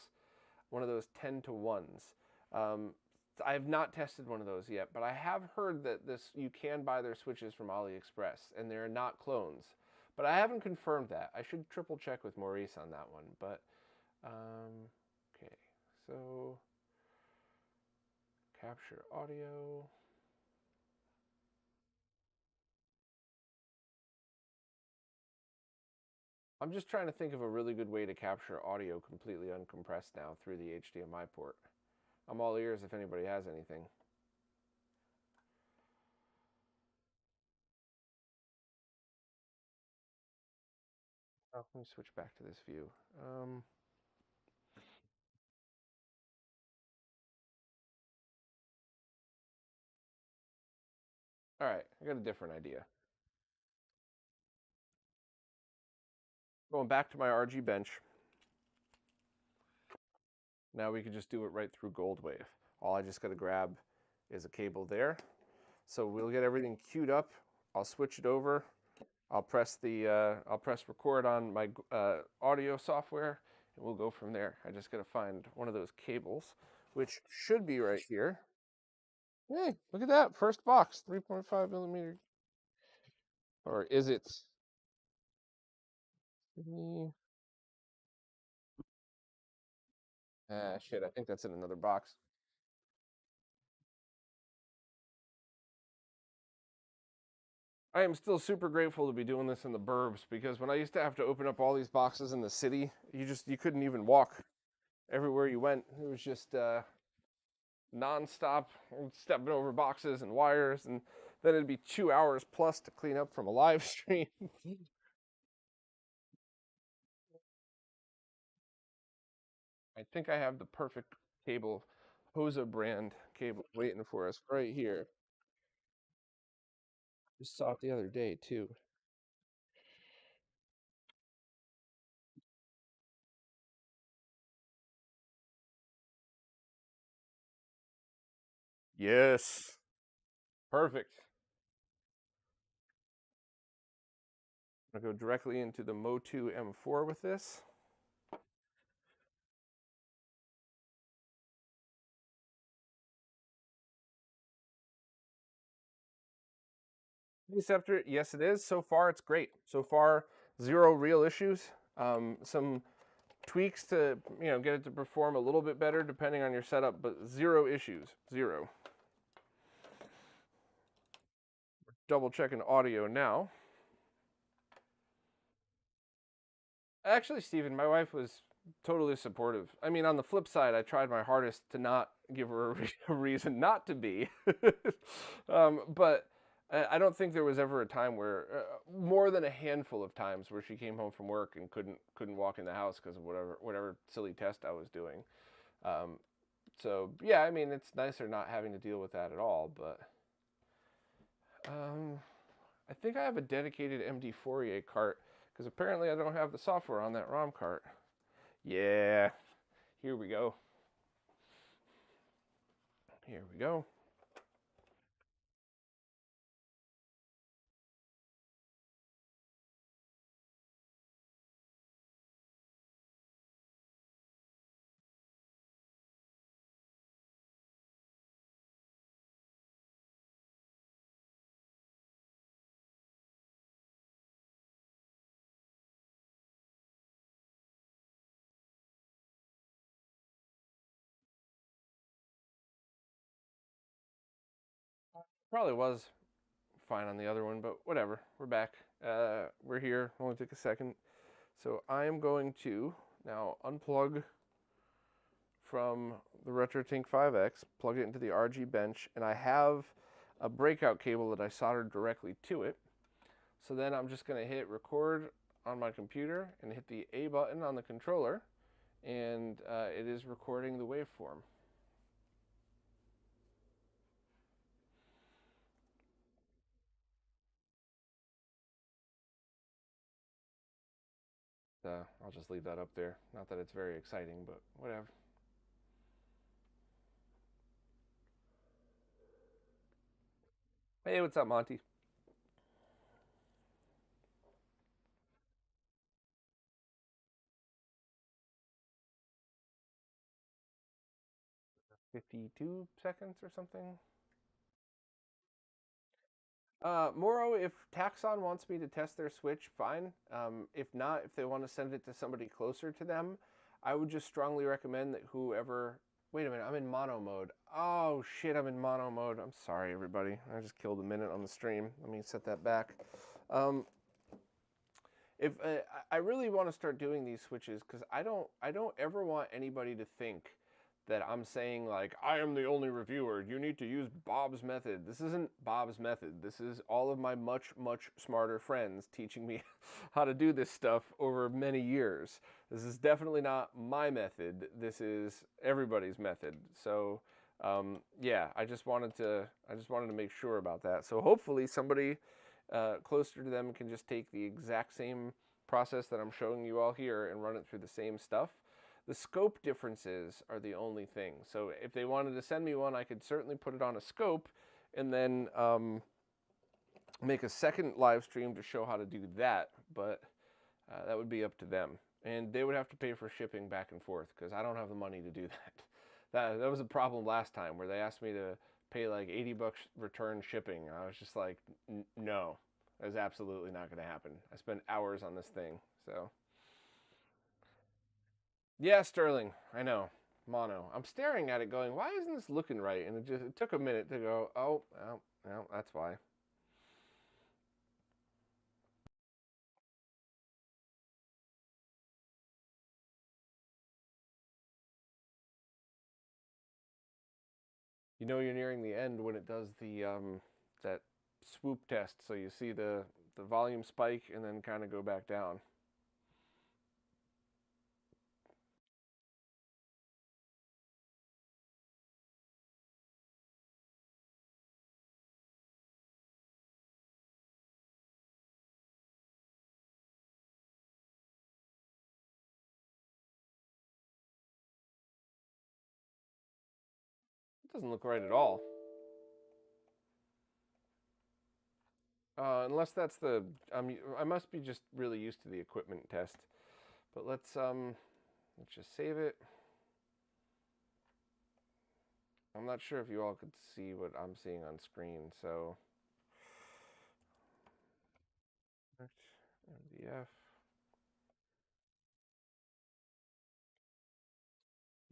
one of those 10 to 1s. I have not tested one of those yet, but I have heard that you can buy their Switches from AliExpress, and they're not clones. But I haven't confirmed that. I should triple check with Maurice on that one. But okay, so capture audio. I'm just trying to think of a really good way to capture audio completely uncompressed now through the HDMI port. I'm all ears if anybody has anything. Oh, let me switch back to this view. All right, I got a different idea. Going back to my RG bench. Now we can just do it right through Goldwave. All I just got to grab is a cable there. So we'll get everything queued up. I'll switch it over. I'll press record on my audio software, and we'll go from there. I just got to find one of those cables, which should be right here. Hey, look at that. First box, 3.5 millimeter. Or is it? Ah, shit, I think that's in another box. I am still super grateful to be doing this in the burbs, because when I used to have to open up all these boxes in the city, you couldn't even walk everywhere you went. It was just nonstop stepping over boxes and wires, and then it'd be 2 hours plus to clean up from a live stream. I think I have the perfect cable, Hosa brand cable, waiting for us right here. Just saw it the other day too. Yes. Perfect. I'm going to go directly into the Motu M4 with this. Receptor, yes it is. So far it's great. So far, 0 real issues. Some tweaks to get it to perform a little bit better depending on your setup, but 0 issues. 0. Double checking audio now. Actually, Steven, my wife was totally supportive. I mean, on the flip side, I tried my hardest to not give her a reason not to be. But I don't think there was ever a time where, more than a handful of times, where she came home from work and couldn't walk in the house because of whatever silly test I was doing. So yeah, I mean, it's nicer not having to deal with that at all. But I think I have a dedicated MD Fourier cart, because apparently I don't have the software on that ROM cart. Yeah, here we go. Here we go. Probably was fine on the other one, but whatever. We're back. We're here. Only took a second. So I am going to now unplug from the RetroTink 5X, plug it into the RG bench, and I have a breakout cable that I soldered directly to it. So then I'm just going to hit record on my computer and hit the A button on the controller, and it is recording the waveform. I'll just leave that up there. Not that it's very exciting, but whatever. Hey, what's up, Monty? $52 or something. Moro, if Taxon wants me to test their switch, fine. If not, if they want to send it to somebody closer to them, I would just strongly recommend that whoever... Wait a minute, I'm in mono mode. Oh, shit, I'm in mono mode. I'm sorry, everybody. I just killed a minute on the stream. Let me set that back. If I really want to start doing these switches, because I don't ever want anybody to think that I'm saying, like, I am the only reviewer, you need to use Bob's method. This isn't Bob's method. This is all of my much, much smarter friends teaching me how to do this stuff over many years. This is definitely not my method. This is everybody's method. So, yeah, I just wanted to make sure about that. So hopefully somebody closer to them can just take the exact same process that I'm showing you all here and run it through the same stuff. The scope differences are the only thing. So if they wanted to send me one, I could certainly put it on a scope and then make a second live stream to show how to do that. But that would be up to them. And they would have to pay for shipping back and forth because I don't have the money to do that. That was a problem last time where they asked me to pay like $80 return shipping. I was just like, no, that's absolutely not going to happen. I spent hours on this thing, so... Yeah, Sterling, I know. Mono. I'm staring at it going, why isn't this looking right? And it took a minute to go, oh, that's why. You know you're nearing the end when it does the that swoop test. So you see the volume spike and then kind of go back down. It doesn't look right at all. Unless that's the... I must be just really used to the equipment test. But let's just save it. I'm not sure if you all could see what I'm seeing on screen, so... MDF.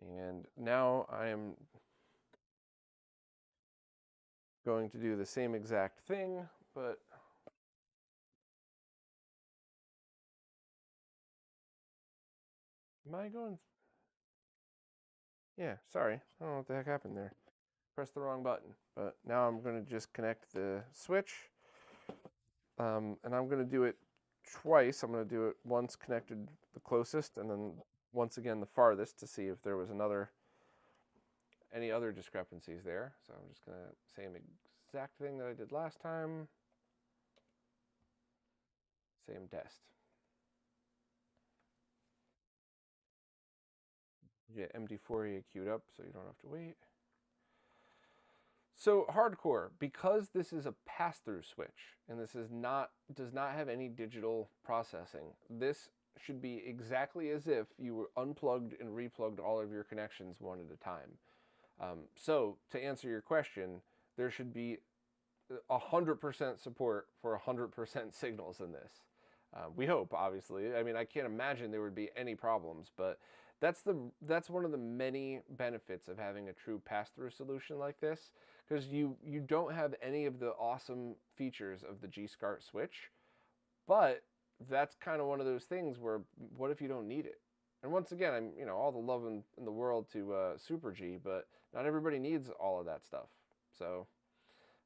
And now I am going to do the same exact thing, but am I going? Yeah, sorry. I don't know what the heck happened there. Pressed the wrong button. But now I'm going to just connect the switch. And I'm going to do it twice. I'm going to do it once connected the closest and then once again the farthest to see if there was any other discrepancies there. So I'm just going to same exact thing that I did last time. Same test. You get MD4A queued up so you don't have to wait. So hardcore, because this is a pass-through switch and this does not have any digital processing, this should be exactly as if you were unplugged and replugged all of your connections one at a time. So to answer your question, there should be 100% support for 100% signals in this. We hope, obviously. I mean, I can't imagine there would be any problems, but that's one of the many benefits of having a true pass-through solution like this, because you don't have any of the awesome features of the SCART switch, but that's kind of one of those things where what if you don't need it? And once again, I'm all the love in the world to Super G, but not everybody needs all of that stuff. So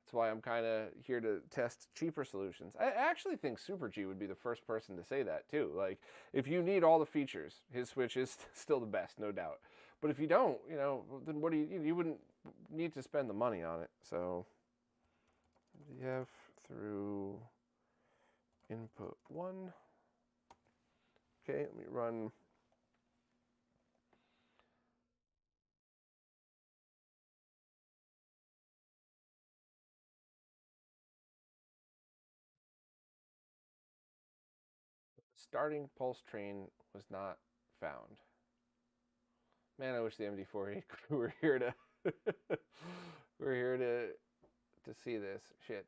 That's why I'm kind of here to test cheaper solutions. I actually think Super G would be the first person to say that too. Like, if you need all the features, his Switch is still the best, no doubt. But if you don't, then what do you wouldn't need to spend the money on it. So, DF through input 1. Okay, let me run starting pulse train was not found. Man, I wish the MD4A were here to we're here to see this shit.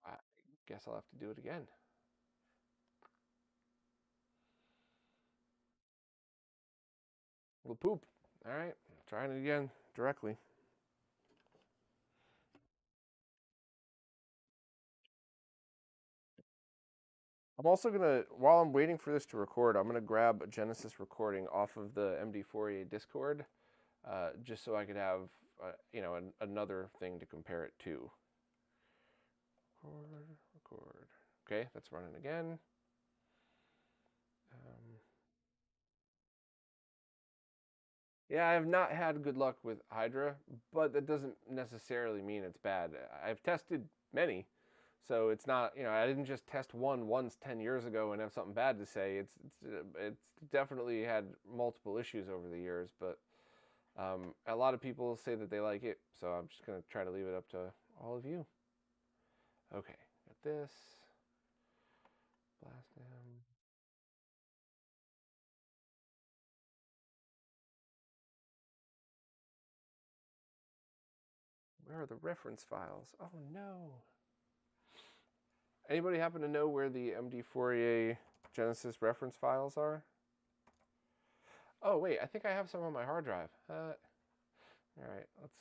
I guess I'll have to do it again. Well, poop. All right, trying it again directly. I'm also gonna, while I'm waiting for this to record, I'm gonna grab a Genesis recording off of the MD4A Discord, just so I could have, another thing to compare it to. Record. Okay, that's running again. Yeah, I have not had good luck with Hydra, but that doesn't necessarily mean it's bad. I've tested many, so it's not, I didn't just test one once 10 years ago and have something bad to say. It's definitely had multiple issues over the years, but a lot of people say that they like it, so I'm just going to try to leave it up to all of you. Okay, got this. Blast him. Where are the reference files? Oh no. Anybody happen to know where the MD4A Genesis reference files are? Oh wait, I think I have some on my hard drive. All right, let's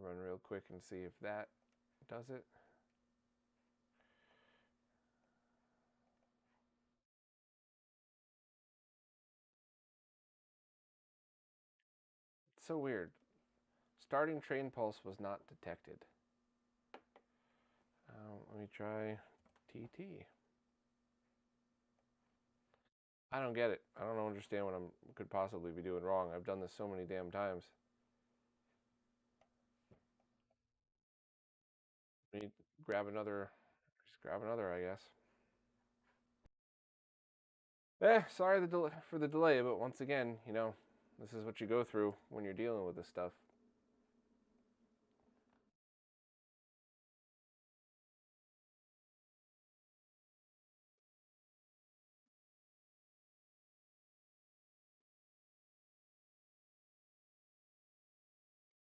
run real quick and see if that does it. It's so weird. Starting train pulse was not detected. Let me try TT. I don't get it. I don't understand what I could possibly be doing wrong. I've done this so many damn times. Let me grab another. Just grab another, I guess. Sorry for the delay, but once again, this is what you go through when you're dealing with this stuff.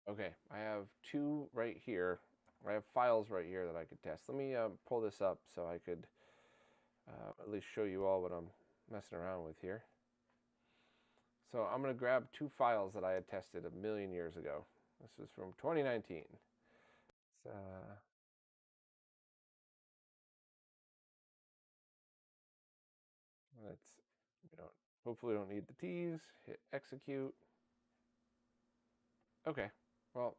Okay, I have two right here. I have files right here that I could test. Let me pull this up so I could at least show you all what I'm messing around with here. So I'm going to grab two files that I had tested a million years ago. This was from 2019. So, let's, we don't, hopefully we don't need the T's. Hit execute. Okay, well,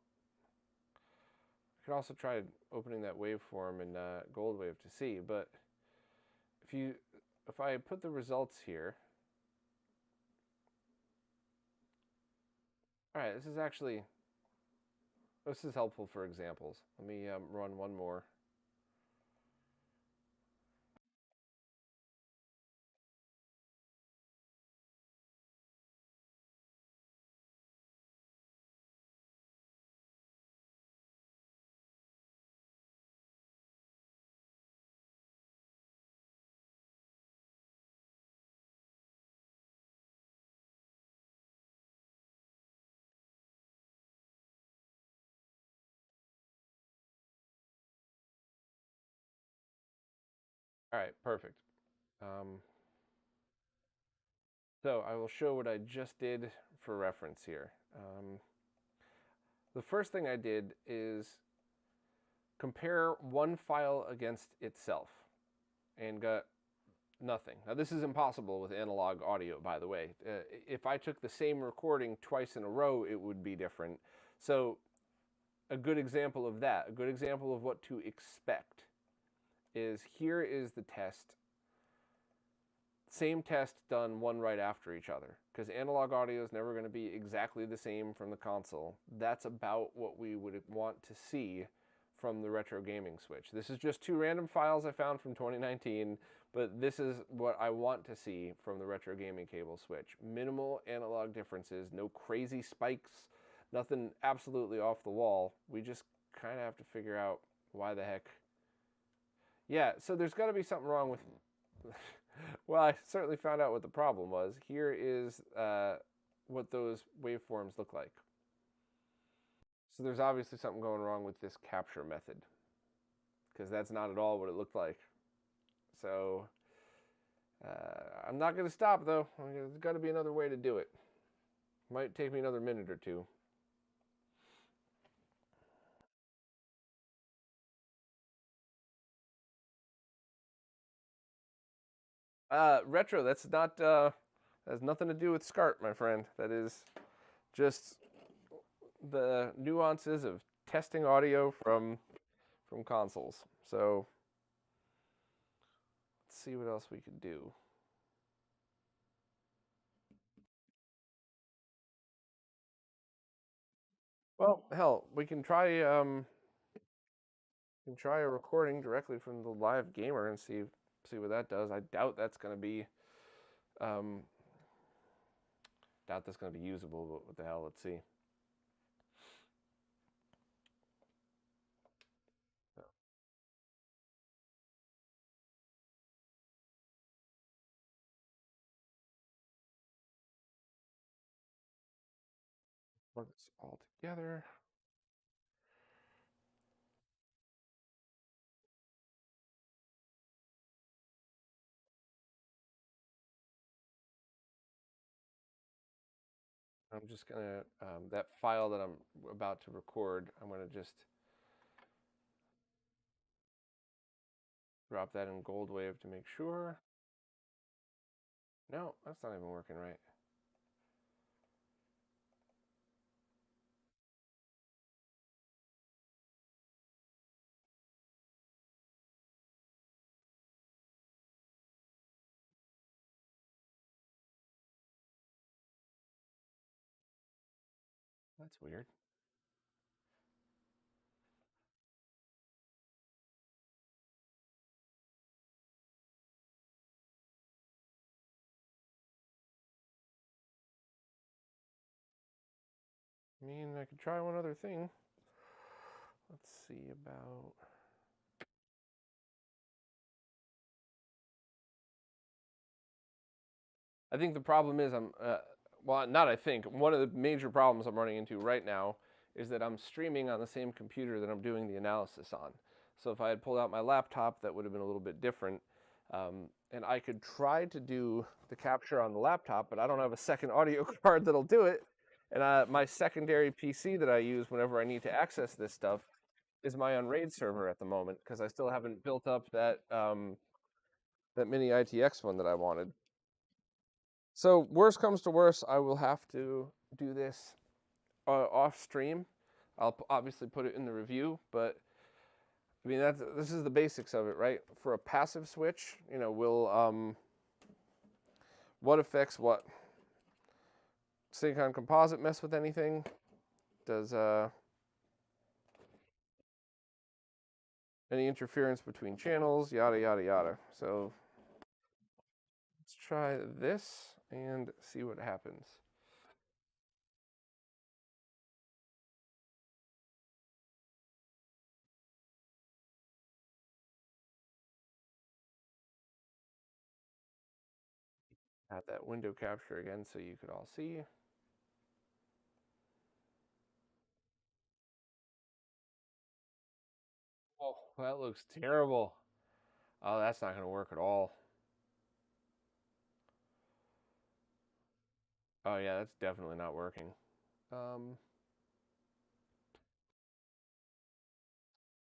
I could also try opening that waveform in Goldwave to see, but if I put the results here, all right, this is helpful for examples. Let me run one more. All right, perfect. Um, So I will show what I just did for reference here. The first thing I did is compare one file against itself and got nothing. Now this is impossible with analog audio, by the way. If I took the same recording twice in a row, it would be different. So a good example of that, a good example of what to expect is here is the test. Same test done one right after each other, because analog audio is never going to be exactly the same from the console. That's about what we would want to see from the retro gaming switch. This is just two random files I found from 2019, but this is what I want to see from the retro gaming cable switch. Minimal analog differences, no crazy spikes, nothing absolutely off the wall. We just kind of have to figure out why the heck. Yeah, so there's got to be something wrong with well, I certainly found out what the problem was. Here is what those waveforms look like. So there's obviously something going wrong with this capture method, because that's not at all what it looked like. So I'm not going to stop, though. There's got to be another way to do it. Might take me another minute or two. Retro, that's not, that has nothing to do with SCART, my friend. That is just the nuances of testing audio from consoles. So let's see what else we could do. Well, hell, we can try a recording directly from the live gamer and see what that does. I doubt that's going to be usable, but what the hell? Let's see. Plug this all together. I'm just gonna that file that I'm about to record. I'm gonna just drop that in Goldwave to make sure. No, that's not even working right. That's weird. I mean, I could try one other thing. Let's see about. I think the problem is well, not I think. One of the major problems I'm running into right now is that I'm streaming on the same computer that I'm doing the analysis on. So if I had pulled out my laptop, that would have been a little bit different. And I could try to do the capture on the laptop, but I don't have a second audio card that'll do it. And my secondary PC that I use whenever I need to access this stuff is my Unraid server at the moment, because I still haven't built up that that mini ITX one that I wanted. So worst comes to worst, I will have to do this off stream. I'll obviously put it in the review, but I mean this is the basics of it, right? For a passive switch, you know, we'll what affects what? Silicon composite mess with anything? Does any interference between channels? Yada yada yada. So let's try this and see what happens. Add that window capture again so you could all see. Oh, that looks terrible. Oh, that's not going to work at all. Oh yeah, that's definitely not working. Um,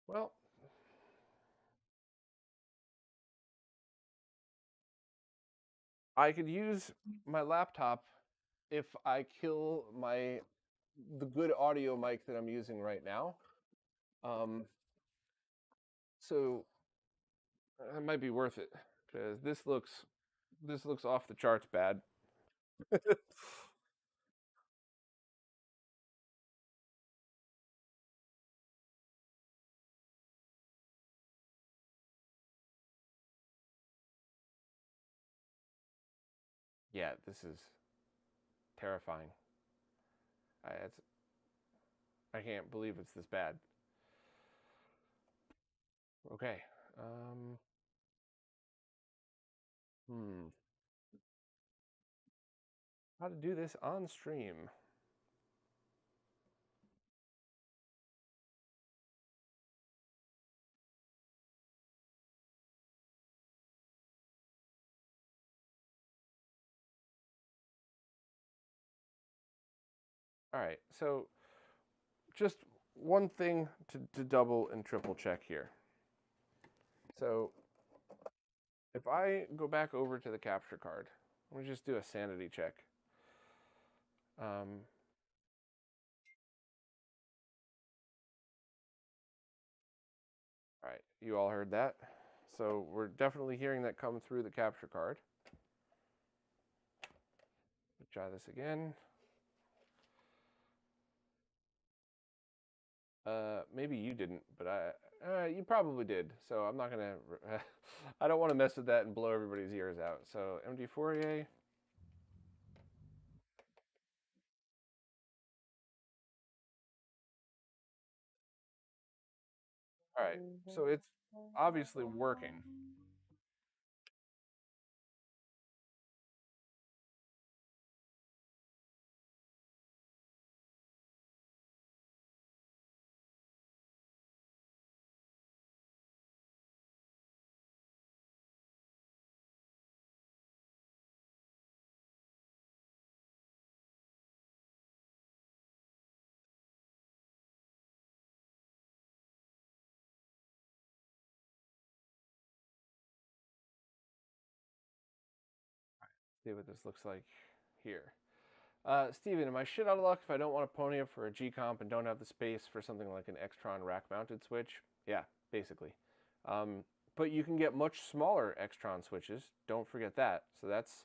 well, I could use my laptop if I kill the good audio mic that I'm using right now. Um, so it might be worth it because this looks off the charts bad. Yeah, this is terrifying. It's, I can't believe it's this bad. Okay. Um, hmm. How to do this on stream? All right. So just one thing to double and triple check here. So if I go back over to the capture card, let me just do a sanity check. Um, all right, you all heard that. So we're definitely hearing that come through the capture card. Let's try this again. Maybe you didn't, but you probably did. So I'm not gonna. I don't want to mess with that and blow everybody's ears out. So MD Fourier. All right, so it's obviously working. See what this looks like here. Steven, am I shit out of luck if I don't want to pony up for a G-Comp and don't have the space for something like an Extron rack-mounted switch? Yeah, basically. Um, but you can get much smaller Extron switches. Don't forget that. So that's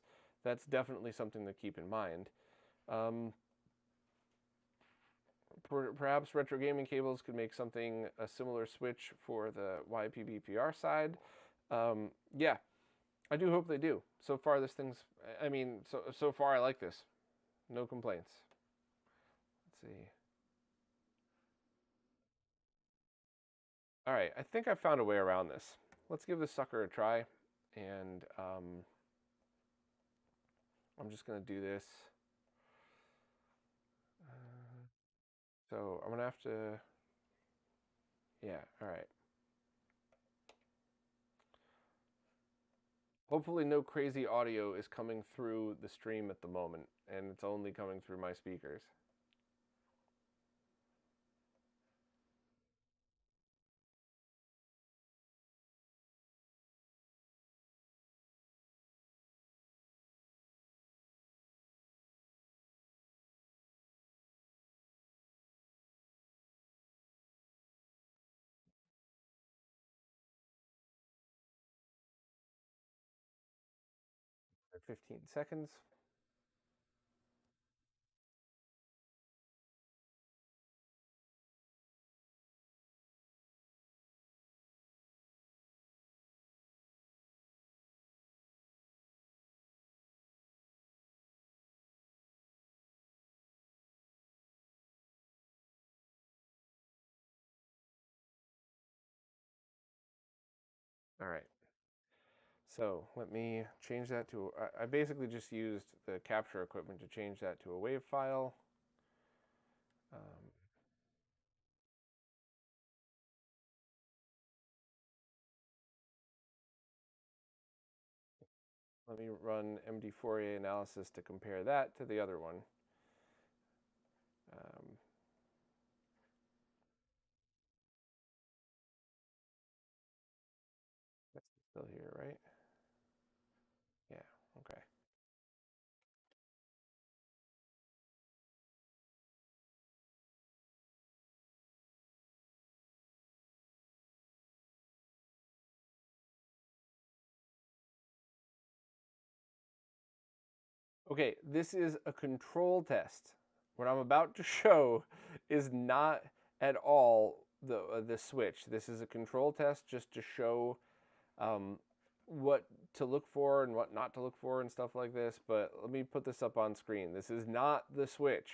definitely something to keep in mind. Um, perhaps retro gaming cables could make something a similar switch for the YPBPR side. Yeah, I do hope they do. So far, this thing's. I mean, so far I like this. No complaints. Let's see. All right, I think I found a way around this. Let's give this sucker a try, and I'm just gonna do this. So I'm gonna have to. Yeah. All right. Hopefully, no crazy audio is coming through the stream at the moment, and it's only coming through my speakers. For 15 seconds. All right. So let me change that to. I basically just used the capture equipment to change that to a WAV file. Um, Let me run MD4A analysis to compare that to the other one. That's still here, right? Yeah, okay. Okay, this is a control test. What I'm about to show is not at all the switch. This is a control test just to show what to look for and what not to look for and stuff like this. But let me put this up on screen. This is not the switch.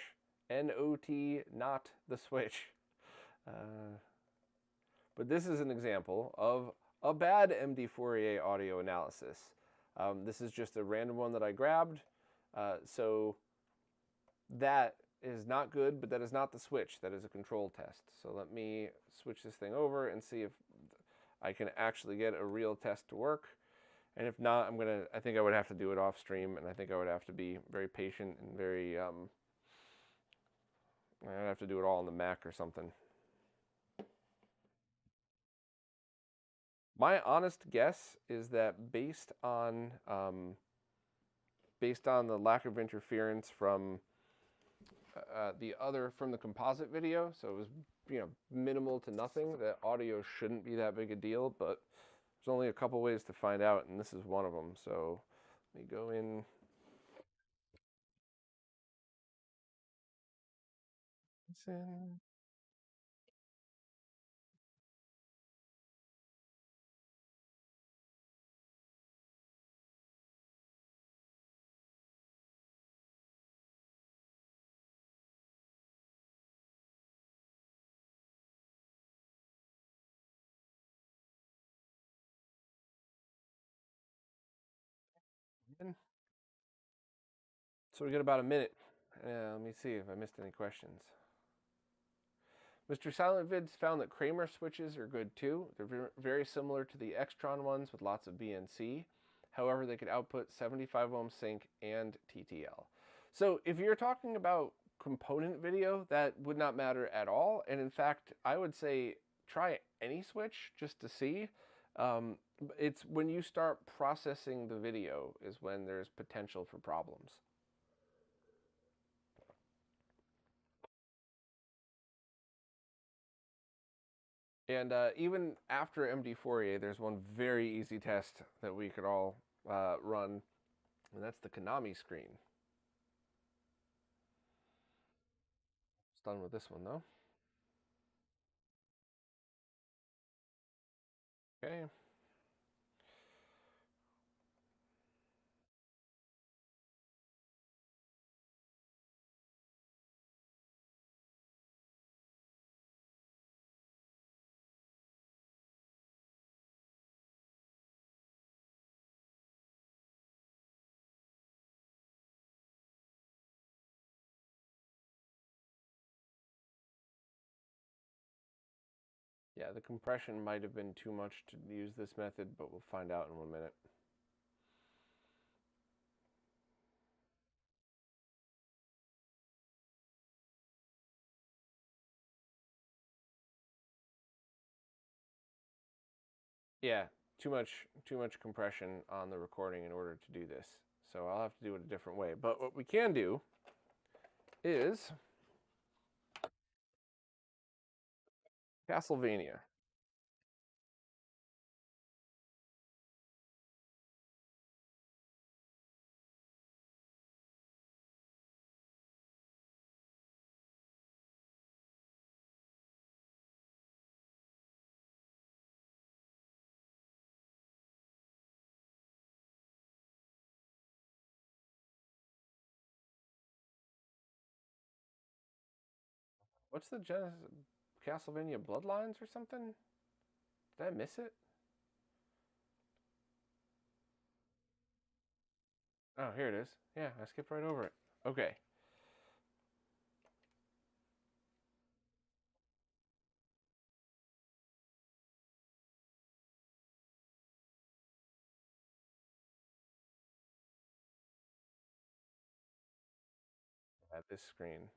N-O-T, not the switch. But this is an example of a bad MD4A audio analysis. This is just a random one that I grabbed. So that is not good, but that is not the switch. That is a control test. So let me switch this thing over and see if I can actually get a real test to work. And if not, I think I would have to do it off stream, and I think I would have to be very patient and very, I'd have to do it all on the Mac or something. My honest guess is that based on the lack of interference from from the composite video, so it was minimal to nothing, that audio shouldn't be that big a deal, but there's only a couple ways to find out, and this is one of them. So let me go in. Listen. So we got about a minute. Let me see if I missed any questions. Mr. Silent Vids found that Kramer switches are good too. They're very similar to the Extron ones with lots of BNC. However, they could output 75 ohm sync and TTL. So if you're talking about component video, that would not matter at all. And in fact, I would say try any switch just to see. It's when you start processing the video is when there's potential for problems. And even after MD4A, there's one very easy test that we could all run, and that's the Konami screen. It's done with this one, though. Okay. Yeah, the compression might have been too much to use this method, but we'll find out in 1 minute. Yeah, too much compression on the recording in order to do this. So I'll have to do it a different way. But what we can do is Castlevania. What's the Genesis Castlevania Bloodlines or something? Did I miss it? Oh, here it is. Yeah, I skipped right over it. Okay. at this screen.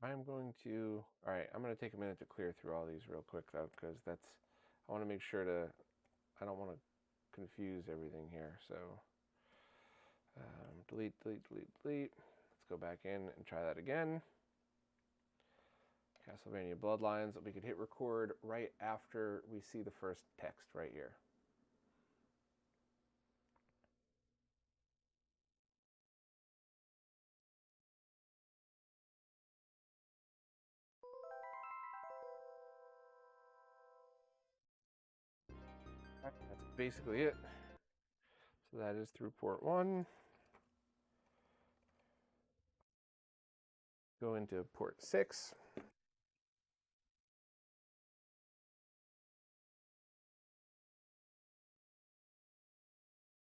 I'm going to, all right, I'm going to take a minute to clear through all these real quick though, because I want to make sure I don't want to confuse everything here. So delete, delete, delete, delete. Let's go back in and try that again. Castlevania Bloodlines. We could hit record right after we see the first text right here. That's basically it. So that is through port 1. Go into port 6.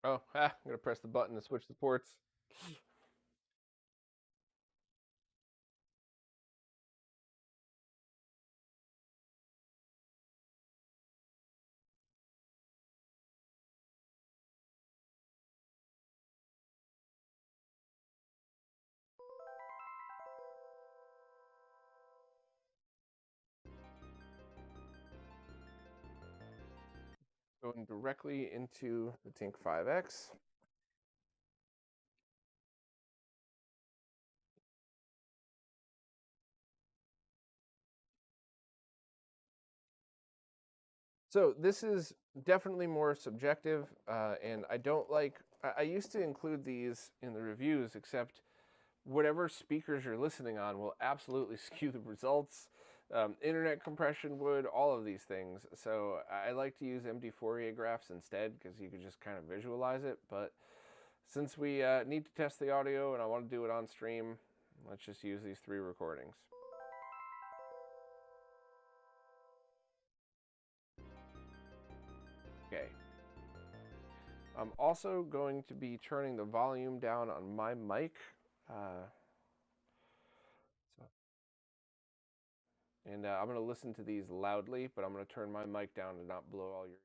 Oh, I'm going to press the button to switch the ports. Going directly into the Tink 5X. So this is definitely more subjective, and I don't like. I used to include these in the reviews, except whatever speakers you're listening on will absolutely skew the results. Internet compression would, all of these things. So I like to use MD Fourier graphs instead because you could just kind of visualize it. But since we need to test the audio and I want to do it on stream, let's just use these 3 recordings. Okay. I'm also going to be turning the volume down on my mic. And I'm going to listen to these loudly, but I'm going to turn my mic down to not blow all your...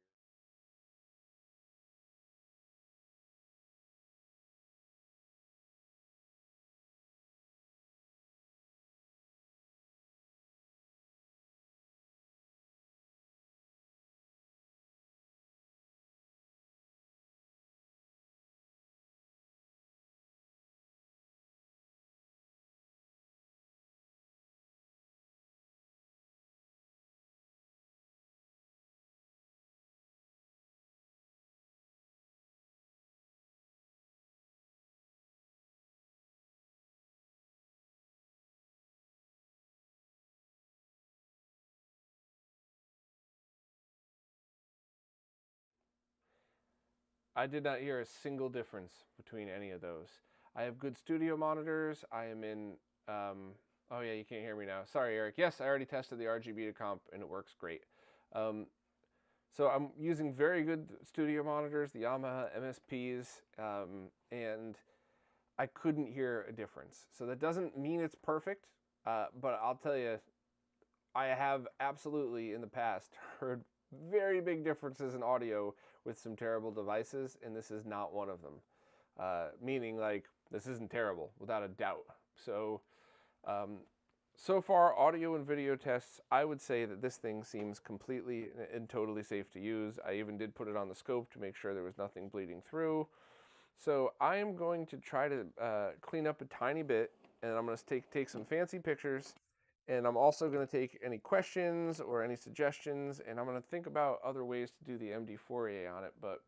I did not hear a single difference between any of those. I have good studio monitors. I am in... oh yeah, you can't hear me now. Sorry, Eric. Yes, I already tested the RGB to comp, and it works great. So I'm using very good studio monitors, the Yamaha MSPs, and I couldn't hear a difference. So that doesn't mean it's perfect, but I'll tell you, I have absolutely in the past heard very big differences in audio with some terrible devices, and this is not one of them. Meaning, like, this isn't terrible, without a doubt. So, so far, audio and video tests, I would say that this thing seems completely and totally safe to use. I even did put it on the scope to make sure there was nothing bleeding through. So I am going to try to clean up a tiny bit, and I'm going to take some fancy pictures, and I'm also going to take any questions or any suggestions, and I'm going to think about other ways to do the MD Fourier on it. But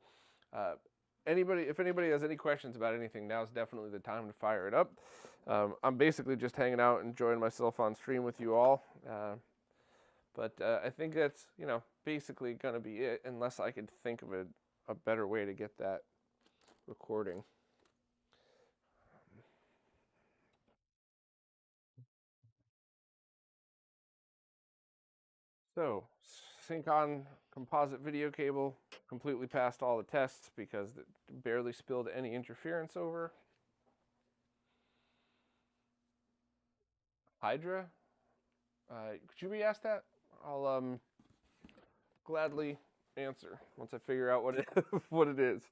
if anybody has any questions about anything, now's definitely the time to fire it up. I'm basically just hanging out, enjoying myself on stream with you all. But I think that's, basically going to be it, unless I could think of a better way to get that recording. So, sync on composite video cable. Completely passed all the tests because it barely spilled any interference over. Hydra? Could you re-ask that? I'll gladly answer once I figure out what it what it is.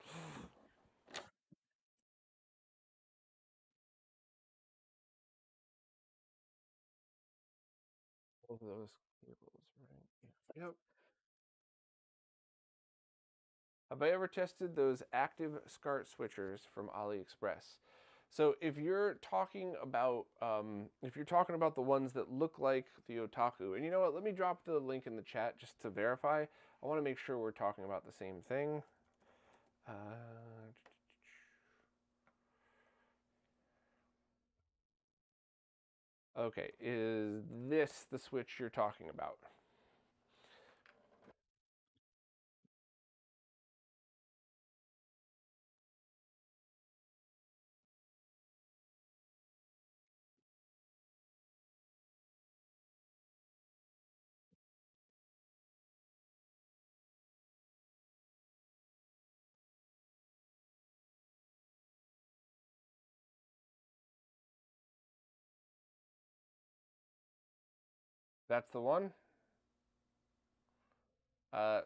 Both of those cables, right? Yep. Have I ever tested those active SCART switchers from AliExpress? So if you're talking about the ones that look like the Otaku, and you know what, let me drop the link in the chat just to verify. I want to make sure we're talking about the same thing. Okay, is this the switch you're talking about? That's the one?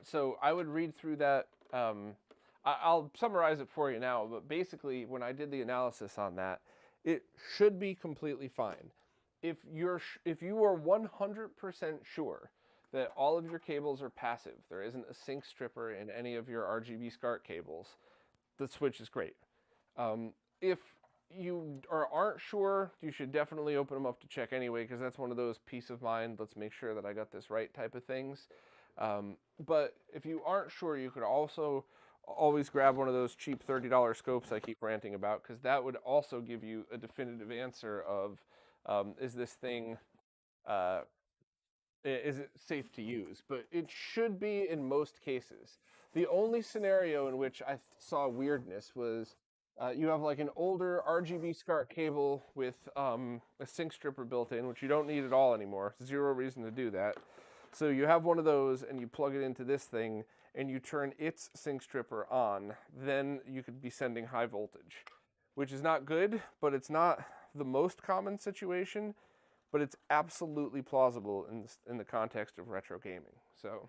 So I would read through that. I'll summarize it for you now, but basically, when I did the analysis on that, it should be completely fine. If you are 100% sure that all of your cables are passive, there isn't a sync stripper in any of your RGB SCART cables, the switch is great. If you aren't sure, you should definitely open them up to check anyway, because that's one of those peace of mind, let's make sure that I got this right type of things. But if you aren't sure, you could also always grab one of those cheap $30 scopes I keep ranting about, because that would also give you a definitive answer of is this thing is it safe to use? But it should be in most cases. The only scenario in which I saw weirdness was you have like an older RGB SCART cable with a sync stripper built in, which you don't need at all anymore. Zero reason to do that. So you have one of those and you plug it into this thing and you turn its sync stripper on, then you could be sending high voltage, which is not good, but it's not the most common situation, but it's absolutely plausible in the context of retro gaming. So,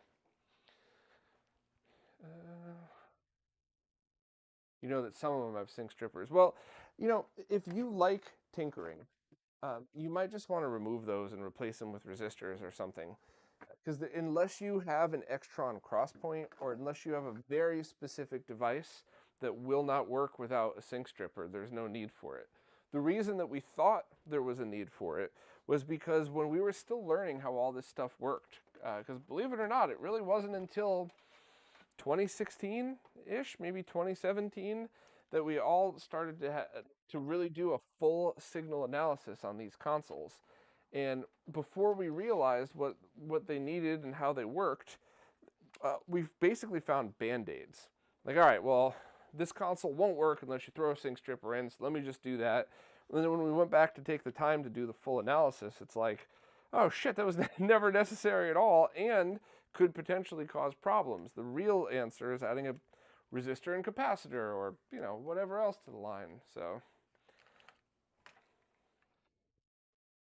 you know that some of them have sync strippers. Well, you know, if you like tinkering, you might just want to remove those and replace them with resistors or something. Because unless you have an Extron crosspoint, or unless you have a very specific device that will not work without a sync stripper, there's no need for it. The reason that we thought there was a need for it was because when we were still learning how all this stuff worked, because believe it or not, it really wasn't until 2016-ish, maybe 2017, that we all started to really do a full signal analysis on these consoles. And before we realized what they needed and how they worked, we've basically found band-aids. Like, all right, well, this console won't work unless you throw a sync stripper in, so let me just do that. And then when we went back to take the time to do the full analysis, it's like, oh shit, that was never necessary at all and could potentially cause problems. The real answer is adding a resistor and capacitor, or, you know, whatever else to the line. So,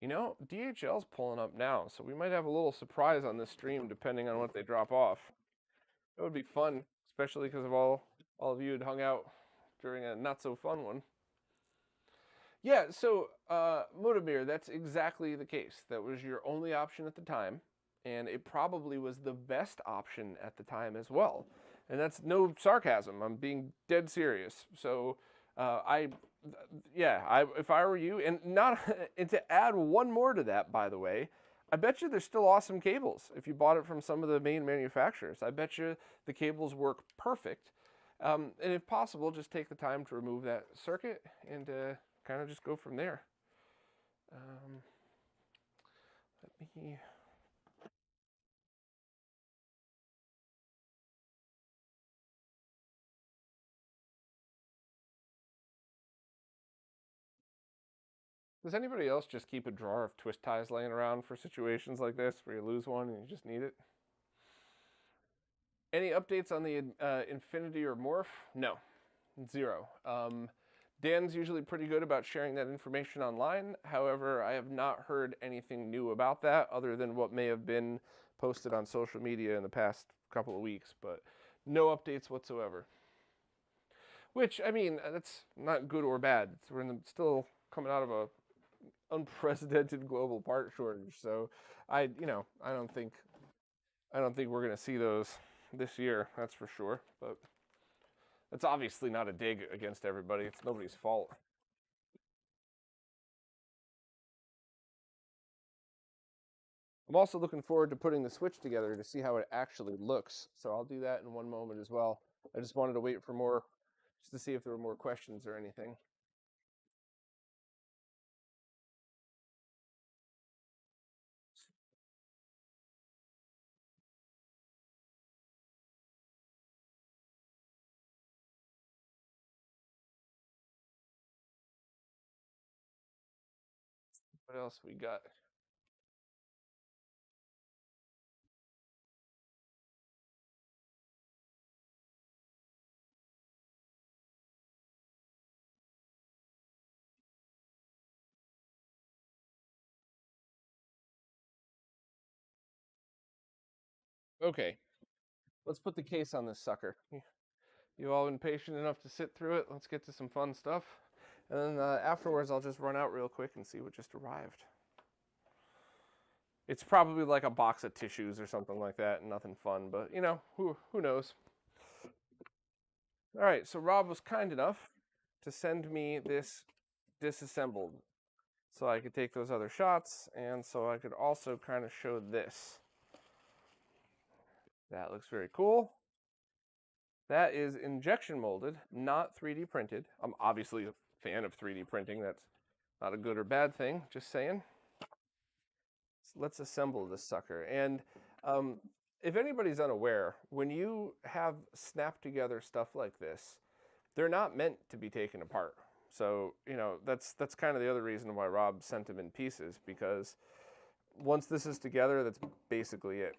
you know, DHL's pulling up now, so we might have a little surprise on this stream depending on what they drop off. It would be fun, especially because of all of you had hung out during a not so fun one. Yeah, so Motomir, that's exactly the case. That was your only option at the time, and it probably was the best option at the time as well. And that's no sarcasm. I'm being dead serious. So if I were you, and not and to add one more to that, by the way, I bet you there's still awesome cables if you bought it from some of the main manufacturers. I bet you the cables work perfect. And if possible, just take the time to remove that circuit and kind of just go from there. Let me... Does anybody else just keep a drawer of twist ties laying around for situations like this where you lose one and you just need it? Any updates on the Infinity or Morph? No, zero. Dan's usually pretty good about sharing that information online. However, I have not heard anything new about that other than what may have been posted on social media in the past couple of weeks, but no updates whatsoever. Which, I mean, that's not good or bad. We're still coming out of a unprecedented global part shortage, so I don't think we're going to see those this year. That's for sure. But that's obviously not a dig against everybody. It's nobody's fault. I'm also looking forward to putting the Switch together to see how it actually looks. So I'll do that in one moment as well. I just wanted to wait for more, just to see if there were more questions or anything. What else we got? Okay, let's put the case on this sucker. You all been patient enough to sit through it. Let's get to some fun stuff. And then afterwards, I'll just run out real quick and see what just arrived. It's probably like a box of tissues or something like that, and nothing fun, but who knows? All right, so Rob was kind enough to send me this disassembled so I could take those other shots, and so I could also kind of show this. That looks very cool. That is injection molded, not 3D printed. I'm obviously a fan of 3D printing. That's not a good or bad thing, just saying. So let's assemble this sucker. And if anybody's unaware, when you have snap together stuff like this, they're not meant to be taken apart. So, that's kind of the other reason why Rob sent them in pieces, because once this is together, that's basically it.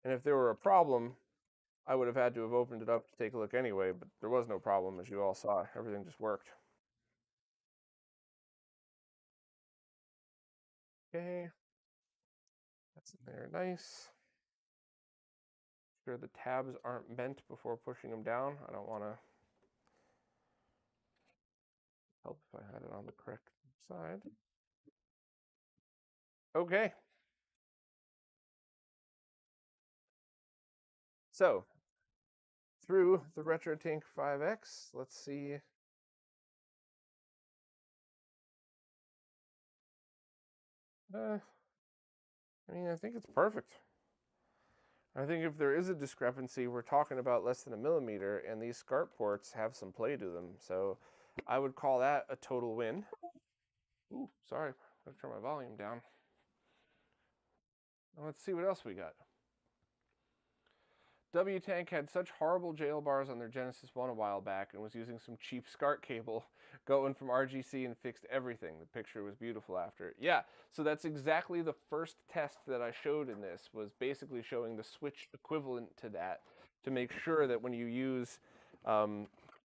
And if there were a problem, I would have had to have opened it up to take a look anyway, but there was no problem, as you all saw. Everything just worked. Okay. That's in there nice. Sure the tabs aren't bent before pushing them down. I don't want to help if I had it on the correct side. Okay. So, through the RetroTink 5X, let's see. I think it's perfect. I think if there is a discrepancy, we're talking about less than a millimeter, and these SCART ports have some play to them. So I would call that a total win. Ooh, sorry. Gotta turn my volume down. Now let's see what else we got. W-Tank had such horrible jail bars on their Genesis 1 a while back and was using some cheap SCART cable going from RGC and fixed everything. The picture was beautiful after it. Yeah, so that's exactly the first test that I showed in this, was basically showing the switch equivalent to that to make sure that when you use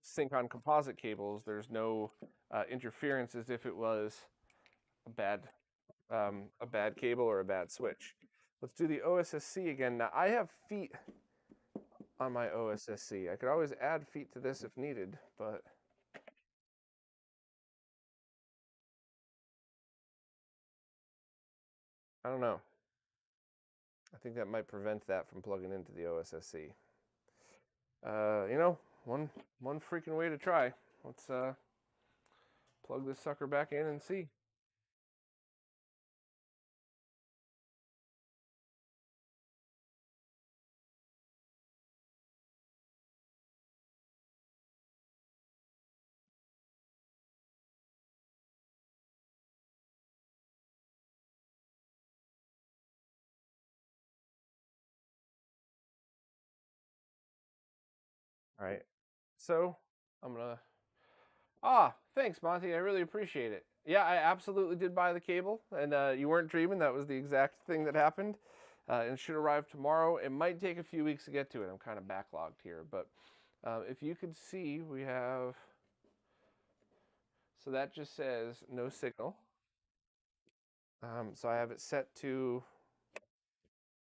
sync-on composite cables, there's no interference as if it was a bad cable or a bad switch. Let's do the OSSC again. Now, I have feet on my OSSC. I could always add feet to this if needed, but I don't know. I think that might prevent that from plugging into the OSSC. One freaking way to try. Let's plug this sucker back in and see. All right. So I'm gonna. Thanks, Monty. I really appreciate it. Yeah, I absolutely did buy the cable, and you weren't dreaming. That was the exact thing that happened. And it should arrive tomorrow. It might take a few weeks to get to it. I'm kind of backlogged here, but if you could see, we have, so that just says no signal. So I have it set to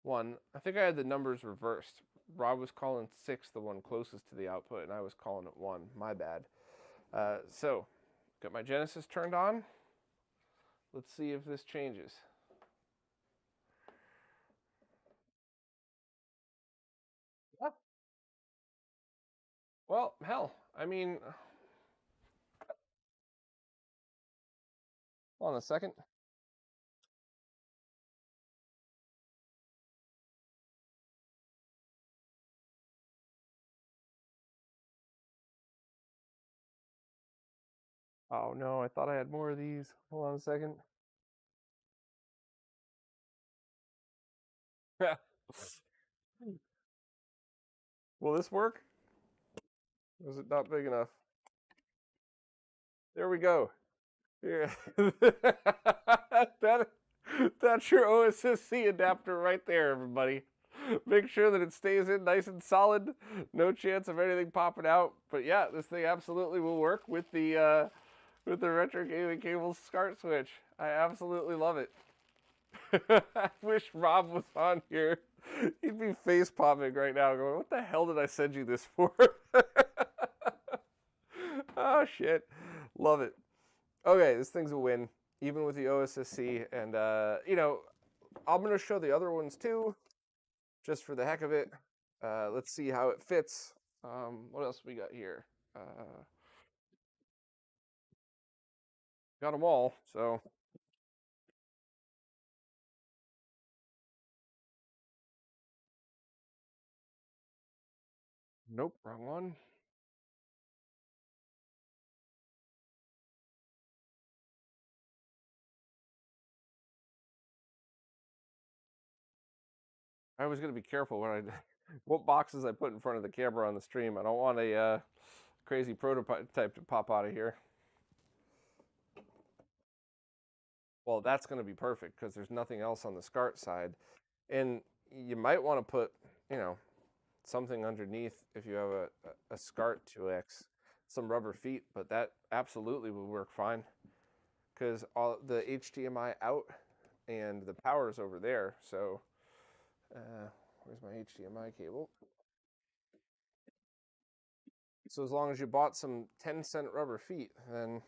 1. I think I had the numbers reversed. Rob was calling 6, the one closest to the output, and I was calling it 1. My bad. So, got my Genesis turned on. Let's see if this changes. Yeah. Well, hell, I mean, hold on a second. Oh no, I thought I had more of these. Hold on a second. Will this work? Or is it not big enough? There we go. Yeah. that, that's your OSSC adapter right there, everybody. Make sure that it stays in nice and solid. No chance of anything popping out. But yeah, this thing absolutely will work with the RetroRGB cable SCART switch. I absolutely love it. I wish Rob was on here. He'd be face popping right now, going, "What the hell did I send you this for?" Oh shit, love it. Okay, this thing's a win, even with the OSSC, and you know, I'm gonna show the other ones too, just for the heck of it. Let's see how it fits. What else we got here? Got them all, so. Nope, wrong one. I was gonna be careful when I, what boxes I put in front of the camera on the stream. I don't want a crazy prototype to pop out of here. Well, that's going to be perfect because there's nothing else on the SCART side. And you might want to put, you know, something underneath if you have a SCART 2X, some rubber feet, but that absolutely will work fine because all the HDMI out and the power is over there. So where's my HDMI cable? So as long as you bought some 10-cent rubber feet, then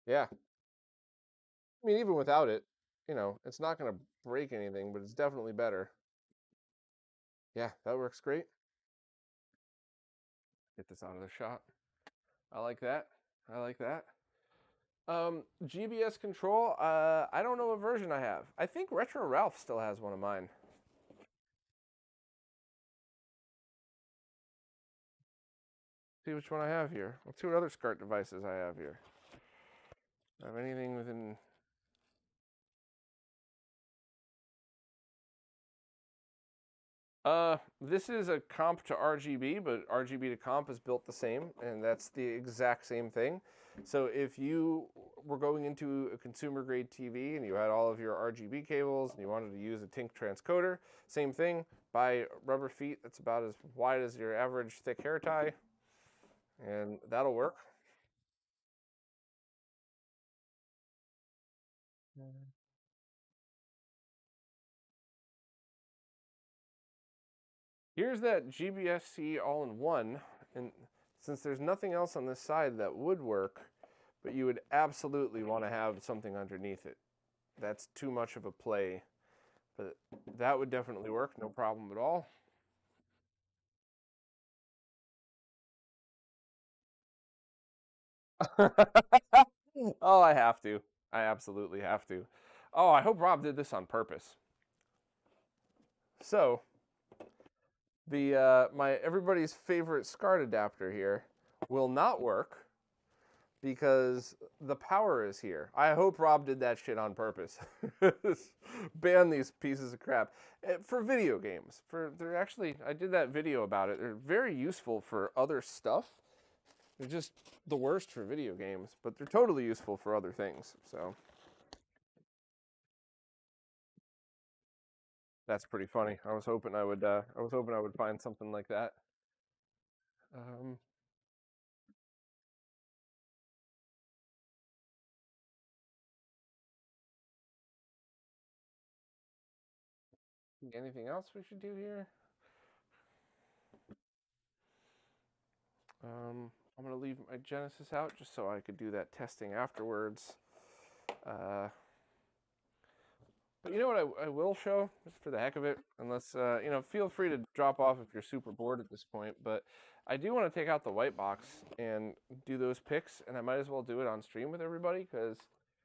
yeah. I mean, even without it, you know, it's not going to break anything, but it's definitely better. Yeah, that works great. Get this out of the shot. I like that. I like that. GBS control. I don't know what version I have. I think Retro Ralph still has one of mine. See which one I have here. Let's see what other SCART devices I have here. Do I have anything within? This is a comp to RGB, but RGB to comp is built the same, and that's the exact same thing. So if you were going into a consumer grade TV and you had all of your RGB cables and you wanted to use a Tink transcoder, same thing, buy rubber feet that's about as wide as your average thick hair tie, and that'll work. Here's that GBSC all-in-one, and since there's nothing else on this side that would work, but you would absolutely want to have something underneath it. That's too much of a play, but that would definitely work, no problem at all. Oh, I have to. I absolutely have to. Oh, I hope Rob did this on purpose. So, the my everybody's favorite SCART adapter here will not work because the power is here. I hope Rob did that shit on purpose. Ban these pieces of crap. For video games. They're actually, I did that video about it. They're very useful for other stuff. They're just the worst for video games, but they're totally useful for other things. So That's pretty funny. I was hoping I would. I was hoping I would find something like that. Um, Anything else we should do here? I'm gonna leave my Genesis out just so I could do that testing afterwards. Uh, but you know what I will show, just for the heck of it, unless, feel free to drop off if you're super bored at this point, but I do want to take out the white box and do those pics, and I might as well do it on stream with everybody, because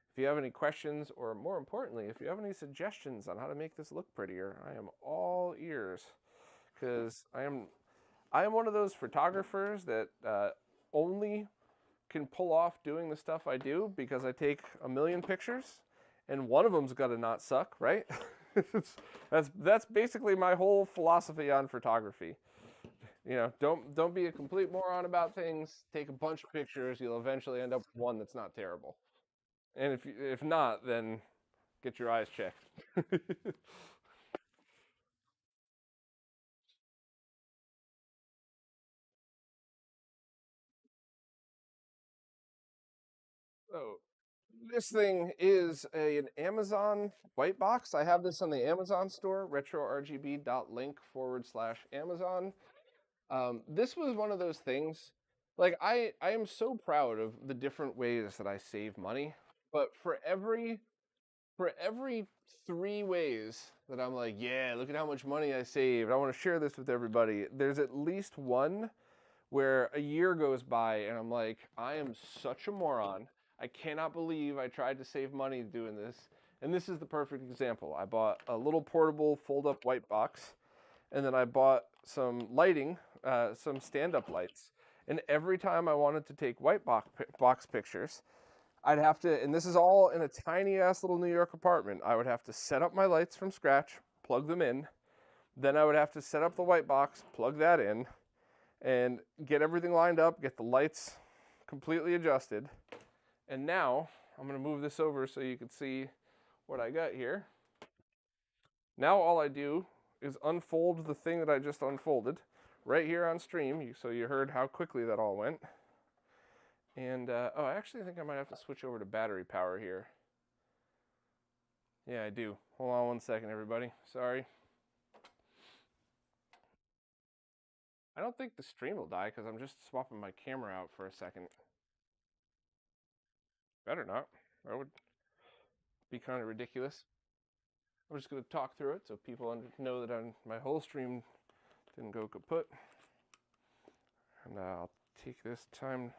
if you have any questions, or more importantly, if you have any suggestions on how to make this look prettier, I am all ears, because I am one of those photographers that only can pull off doing the stuff I do because I take a million pictures, and one of them's got to not suck, right? That's basically my whole philosophy on photography. Don't be a complete moron about things. Take a bunch of pictures. You'll eventually end up with one that's not terrible. And if not, then get your eyes checked. So this thing is an Amazon white box. I have this on the Amazon store, retrorgb.link/Amazon. This was one of those things, like I am so proud of the different ways that I save money, but for every 3 ways that I'm like, yeah, look at how much money I saved, I want to share this with everybody, there's at least one where a year goes by and I'm like, I am such a moron. I cannot believe I tried to save money doing this. And this is the perfect example. I bought a little portable fold-up white box, and then I bought some lighting, some stand-up lights. And every time I wanted to take white box pictures, I'd have to, and this is all in a tiny ass little New York apartment, I would have to set up my lights from scratch, plug them in. Then I would have to set up the white box, plug that in, and get everything lined up, get the lights completely adjusted. And now I'm going to move this over so you can see what I got here. Now all I do is unfold the thing that I just unfolded right here on stream, so you heard how quickly that all went. And, I actually think I might have to switch over to battery power here. Yeah, I do. Hold on one second, everybody. Sorry. I don't think the stream will die because I'm just swapping my camera out for a second. Better not. That would be kind of ridiculous. I'm just going to talk through it so people know that my whole stream didn't go kaput. And I'll take this time,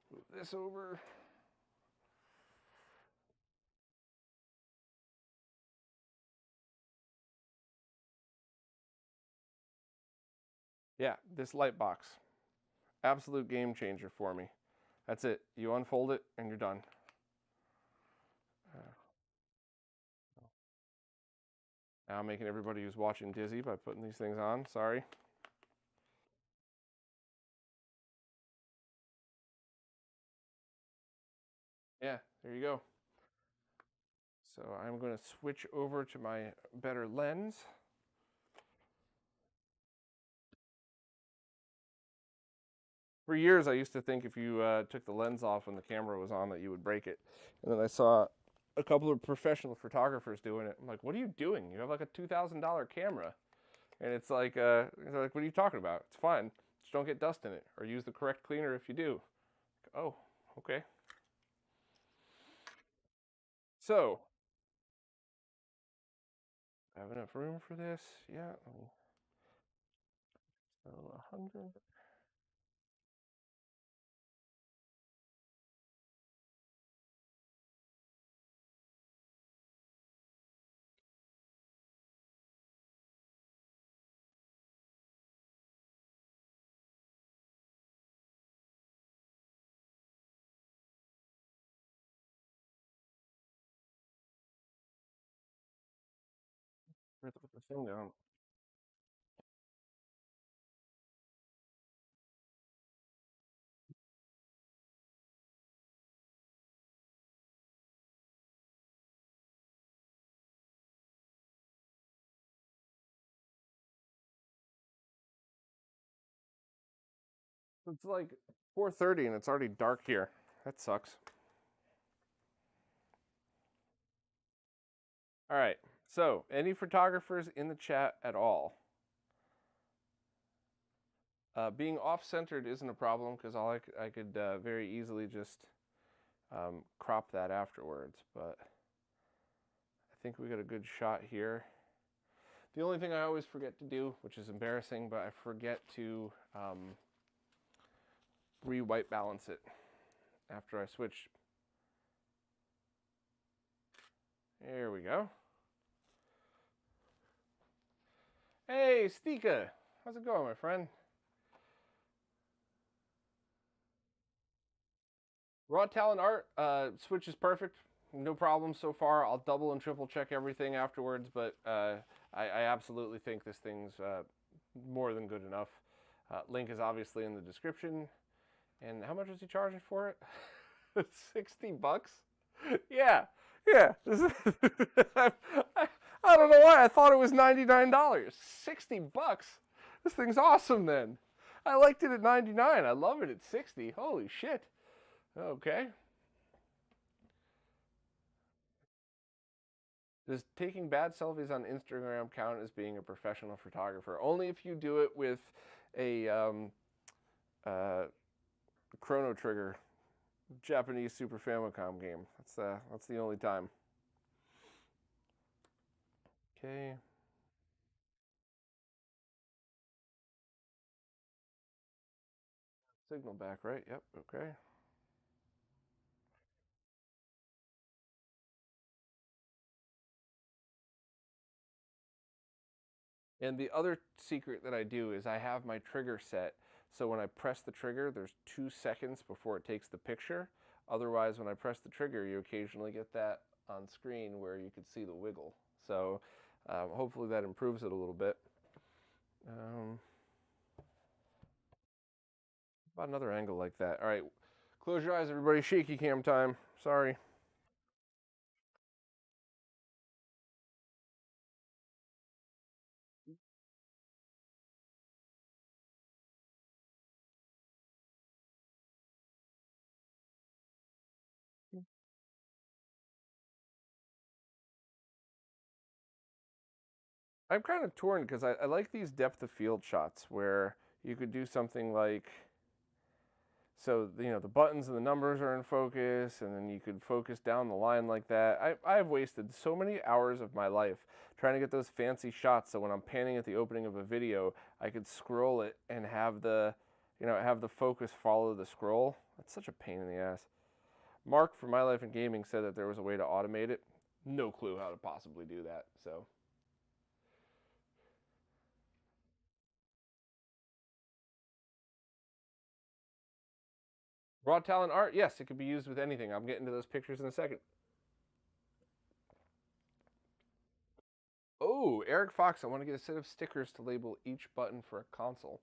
move this over. Yeah, this light box, absolute game changer for me. That's it. You unfold it and you're done. Now I'm making everybody who's watching dizzy by putting these things on. Sorry. Yeah, there you go. So I'm going to switch over to my better lens. For years, I used to think if you took the lens off when the camera was on that you would break it. And then I saw a couple of professional photographers doing it. I'm like, what are you doing? You have like a $2,000 camera. And it's like, what are you talking about? It's fine. Just don't get dust in it, or use the correct cleaner if you do. Oh, okay. So, I have enough room for this. Yeah. So 100. I have to put the thing down. It's like 4:30 and it's already dark here. That sucks. All right. So, any photographers in the chat at all? Being off-centered isn't a problem because I could very easily just crop that afterwards. But I think we got a good shot here. The only thing I always forget to do, which is embarrassing, but I forget to re-white balance it after I switch. There we go. Hey, Stika. How's it going, my friend? Raw Talent Art, switch is perfect. No problem so far. I'll double and triple check everything afterwards, but I absolutely think this thing's more than good enough. Link is obviously in the description. And how much is he charging for it? 60 bucks? Yeah, yeah. I don't know why. I thought it was $99. 60 bucks? This thing's awesome then. I liked it at 99. I love it at 60. Holy shit. Okay. Does taking bad selfies on Instagram count as being a professional photographer? Only if you do it with a Chrono Trigger Japanese Super Famicom game. That's the only time. Okay. Signal back, right? Yep. Okay. And the other secret that I do is I have my trigger set. So when I press the trigger, there's 2 seconds before it takes the picture. Otherwise, when I press the trigger, you occasionally get that on screen where you could see the wiggle. So hopefully that improves it a little bit. About another angle like that. All right, close your eyes, everybody. Shaky cam time. Sorry. I'm kind of torn because I like these depth of field shots where you could do something like, so the buttons and the numbers are in focus, and then you could focus down the line like that. I've wasted so many hours of my life trying to get those fancy shots so when I'm panning at the opening of a video, I could scroll it and have the focus follow the scroll. That's such a pain in the ass. Mark from My Life in Gaming said that there was a way to automate it. No clue how to possibly do that. So raw talent art, yes, it could be used with anything. I'm getting to those pictures in a second. Oh, Eric Fox, I want to get a set of stickers to label each button for a console.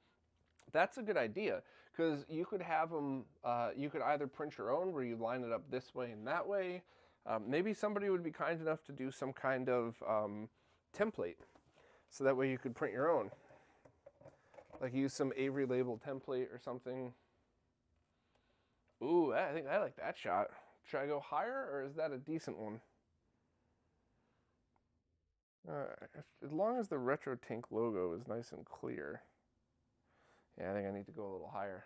That's a good idea because you could have them, you could either print your own where you line it up this way and that way. Maybe somebody would be kind enough to do some kind of template so that way you could print your own. Like use some Avery label template or something. Ooh, I think I like that shot. Should I go higher or is that a decent one? As long as the RetroTink logo is nice and clear. Yeah, I think I need to go a little higher.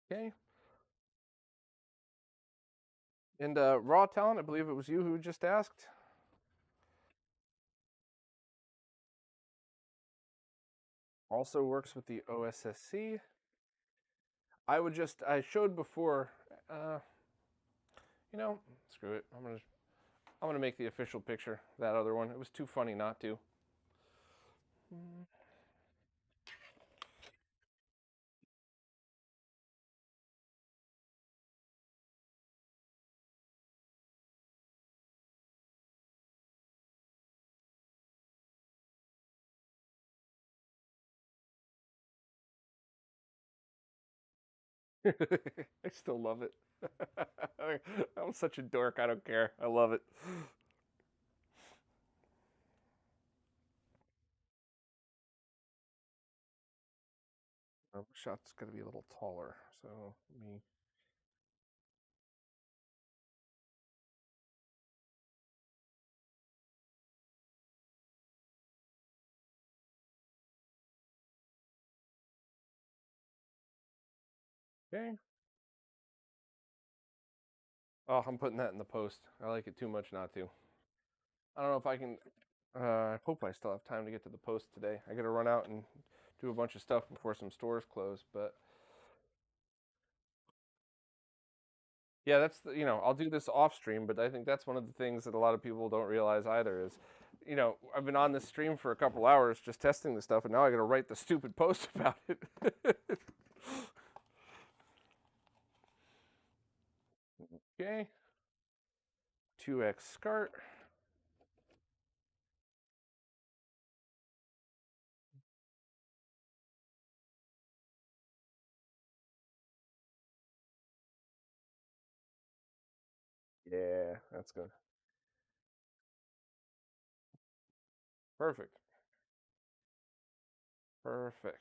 Okay. And raw talent, I believe it was you who just asked. Also works with the OSSC. I showed before, screw it. I'm gonna make the official picture, that other one. It was too funny not to. I still love it. I'm such a dork. I don't care. I love it. Shot's got to be a little taller. So let me. Okay. Oh, I'm putting that in the post. I like it too much not to. I don't know if I can. I hope I still have time to get to the post today. I got to run out and do a bunch of stuff before some stores close. But yeah, that's I'll do this off stream. But I think that's one of the things that a lot of people don't realize either is, I've been on this stream for a couple hours just testing the stuff, and now I got to write the stupid post about it. Okay. 2x SCART. Yeah, that's good. Perfect. Perfect.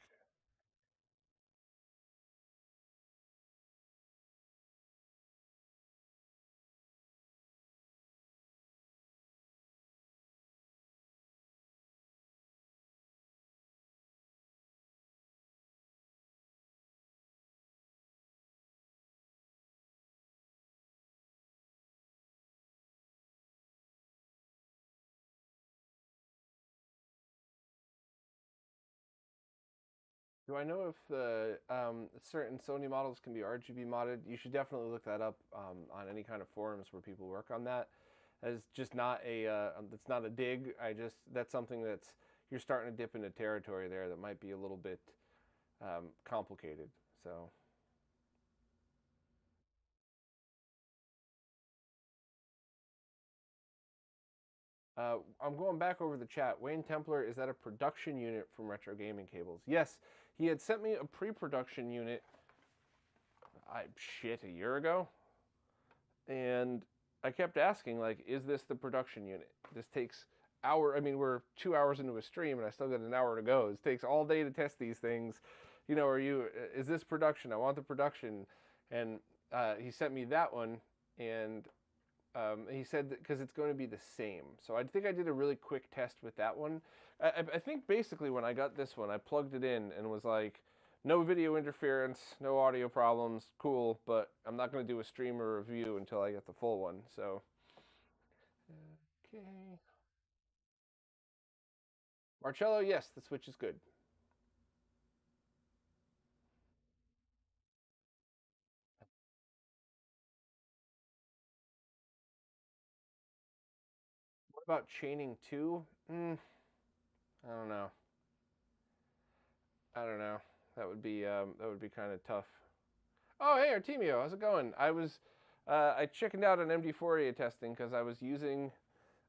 Do I know if the certain Sony models can be RGB modded? You should definitely look that up on any kind of forums where people work on that. It's just not that's not a dig. That's something that's you're starting to dip into territory there that might be a little bit complicated. So I'm going back over the chat. Wayne Templar, is that a production unit from Retro Gaming Cables? Yes, he had sent me a pre-production unit. A year ago, and I kept asking, like, is this the production unit? This takes hour. I mean, we're 2 hours into a stream, and I still got an hour to go. It takes all day to test these things. Is this production? I want the production. And he sent me that one, and he said because it's going to be the same. So I think I did a really quick test with that one. I think basically when I got this one, I plugged it in and was like, no video interference, no audio problems, cool, but I'm not going to do a stream or review until I get the full one. So, okay. Marcello, yes, the Switch is good. What about chaining 2? I don't know. I don't know. That would be kind of tough. Oh, hey, Artemio, how's it going? I chickened out on MD4A testing because I was using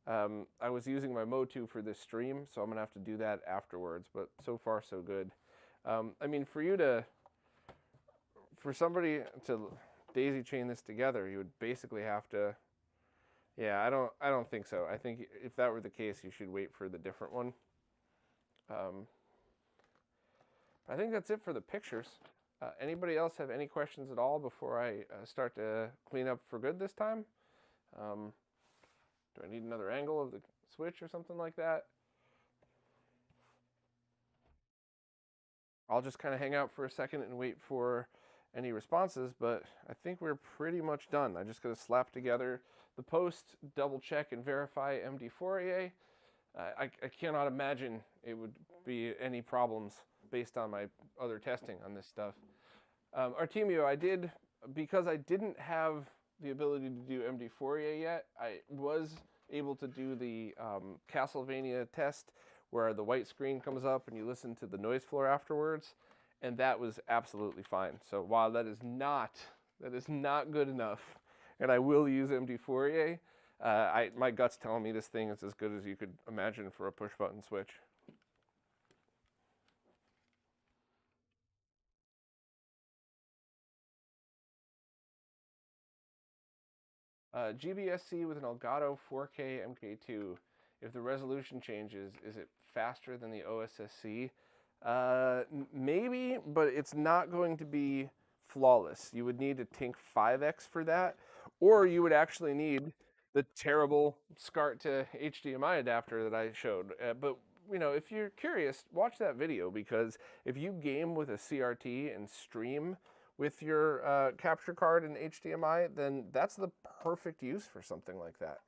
my Motu for this stream, so I'm gonna have to do that afterwards. But so far, so good. I mean, for somebody to daisy chain this together, you would basically have to. Yeah, I don't think so. I think if that were the case, you should wait for the different one. Um, I think that's it for the pictures. Anybody else have any questions at all before I start to clean up for good this time? Um, do I need another angle of the switch or something like that? I'll just kind of hang out for a second and wait for any responses, but I think we're pretty much done. I just got to slap together the post, double check and verify MD4AA. I cannot imagine it would be any problems based on my other testing on this stuff. Artemio, because I didn't have the ability to do MD4A yet, I was able to do the Castlevania test where the white screen comes up and you listen to the noise floor afterwards, and that was absolutely fine. So while that is not good enough, and I will use MD4A, my gut's telling me this thing is as good as you could imagine for a push button switch. GBSC with an Elgato 4K MK2. If the resolution changes, is it faster than the OSSC? Maybe, but it's not going to be flawless. You would need a Tink 5X for that, or you would actually need the terrible SCART to HDMI adapter that I showed. But you know, if you're curious, watch that video, because if you game with a CRT and stream with your capture card and HDMI, then that's the perfect use for something like that.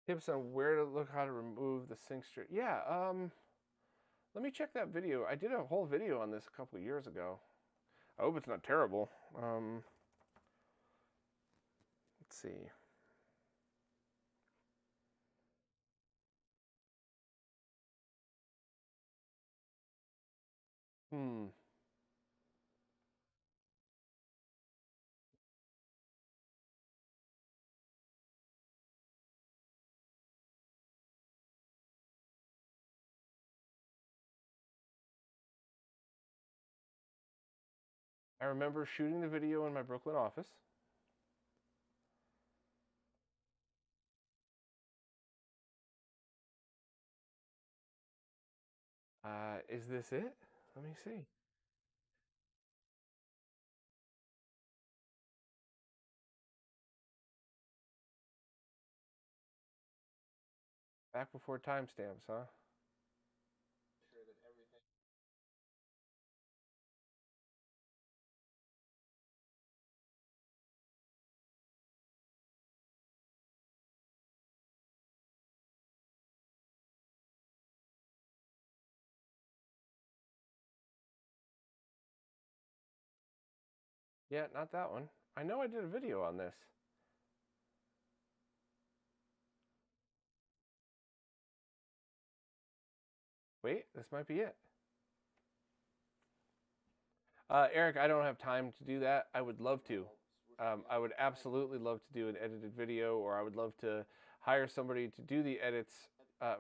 Tips on where to look, how to remove the sync strip. Yeah, let me check that video. I did a whole video on this a couple of years ago. I hope it's not terrible. Let's see. I remember shooting the video in my Brooklyn office. Is this it? Let me see. Back before timestamps, huh? Yeah, not that one. I know I did a video on this. Wait, this might be it. Eric, I don't have time to do that. I would love to. I would absolutely love to do an edited video, or I would love to hire somebody to do the edits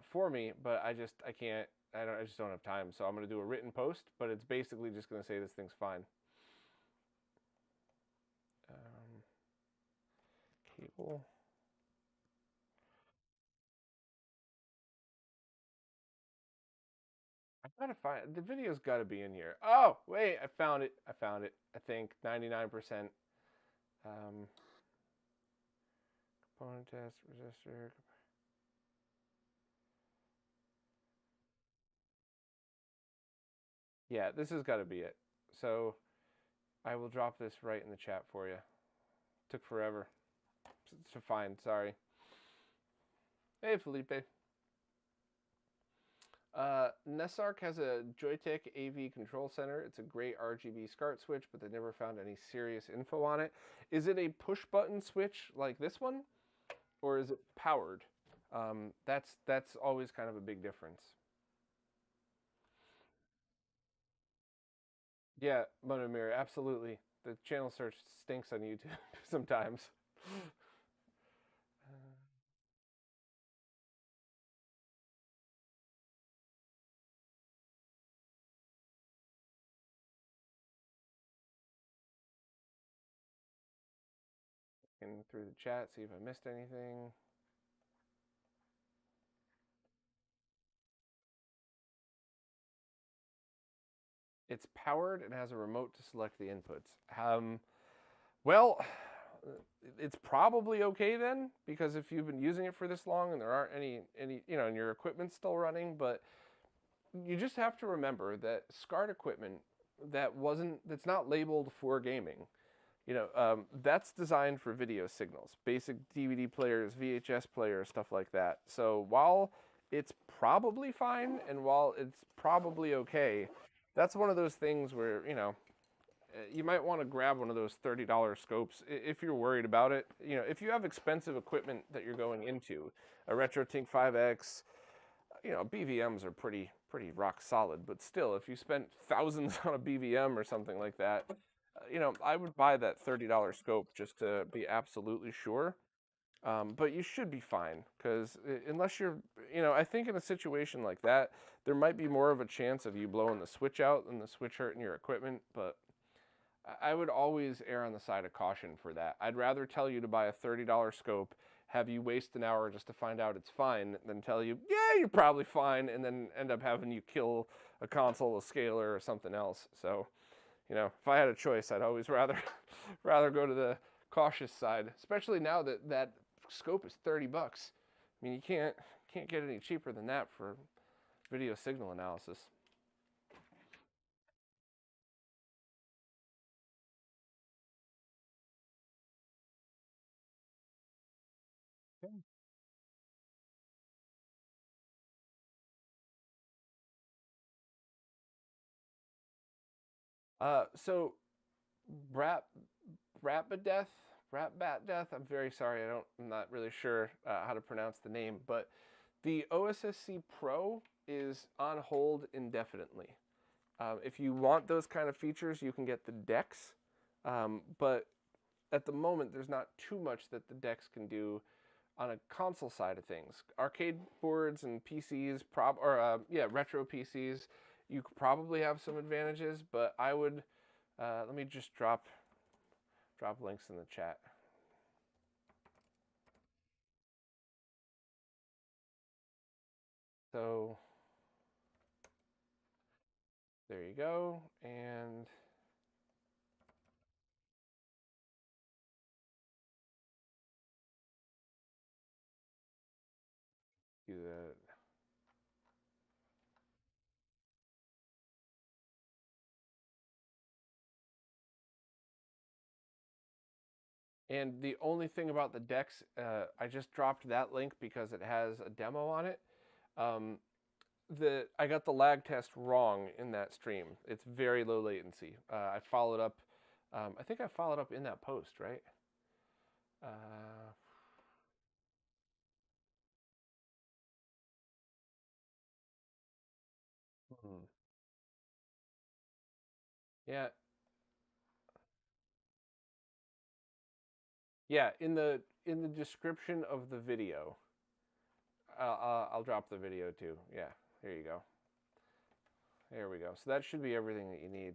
for me, but I can't. I just don't have time. So I'm going to do a written post, but it's basically just going to say this thing's fine. Cable. I gotta find the video's got to be in here. Oh wait, I found it. I found it. I think 99%. Component test resistor. Yeah, this has got to be it. So I will drop this right in the chat for you. Took forever to find. Sorry. Hey, Felipe. Nessark has a Joytech AV control center. It's a great RGB SCART switch, but they never found any serious info on it. Is it a push button switch like this one, or is it powered? That's always kind of a big difference. Yeah, Monomir, absolutely. The channel search stinks on YouTube sometimes. Looking through the chat, see if I missed anything. It's powered and has a remote to select the inputs. Well, it's probably okay then, because if you've been using it for this long and there aren't any you know, and your equipment's still running, but you just have to remember that SCART equipment that's not labeled for gaming, you know, that's designed for video signals, basic DVD players, VHS players, stuff like that. So while it's probably fine and while it's probably okay, that's one of those things where, you know, you might want to grab one of those $30 scopes if you're worried about it. You know, if you have expensive equipment that you're going into, a RetroTink 5X, you know, BVMs are pretty rock solid, but still, if you spent thousands on a BVM or something like that, you know, I would buy that $30 scope just to be absolutely sure. But you should be fine, because unless you're, you know, I think in a situation like that, there might be more of a chance of you blowing the switch out than the switch hurting your equipment. But I would always err on the side of caution for that. I'd rather tell you to buy a $30 scope, have you waste an hour just to find out it's fine, than tell you, yeah, you're probably fine, and then end up having you kill a console, a scaler, or something else. So, if I had a choice, I'd always rather go to the cautious side, especially now that that scope is 30 bucks. I mean, you can't get any cheaper than that for video signal analysis. So Brat Bratbadeath, Bratbatdeath. I'm very sorry. I'm not really sure how to pronounce the name, but the OSSC Pro is on hold indefinitely. If you want those kind of features, you can get the DeX, but at the moment, there's not too much that the DeX can do on a console side of things. Arcade boards and PCs, retro PCs, you could probably have some advantages, but I would, let me just drop links in the chat. So there you go, and do the And the only thing about the DeX, I just dropped that link because it has a demo on it. I got the lag test wrong in that stream. It's very low latency. I followed up. I think I followed up in that post, right? Hmm. Yeah, yeah. In the description of the video, I'll drop the video too. Yeah, here you go. There we go. So that should be everything that you need.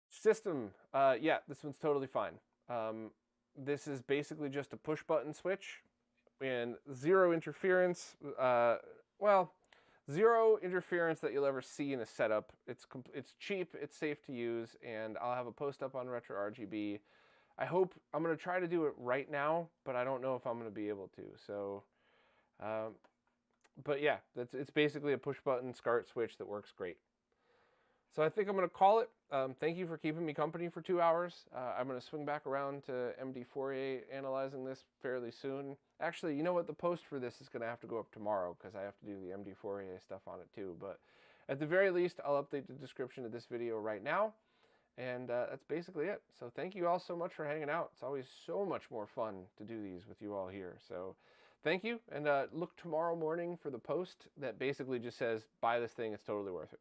System, yeah, this one's totally fine. This is basically just a push button switch and zero interference. Well, zero interference that you'll ever see in a setup. It's cheap, it's safe to use, and I'll have a post up on RetroRGB. I'm going to try to do it right now, but I don't know if I'm going to be able to. So, but yeah, it's basically a push button SCART switch that works great. So I think I'm going to call it. Thank you for keeping me company for 2 hours. I'm going to swing back around to MD4A analyzing this fairly soon. Actually, you know what? The post for this is going to have to go up tomorrow because I have to do the MD4A stuff on it too. But at the very least, I'll update the description of this video right now. And that's basically it. So thank you all so much for hanging out. It's always so much more fun to do these with you all here. So thank you. And look tomorrow morning for the post that basically just says, buy this thing. It's totally worth it.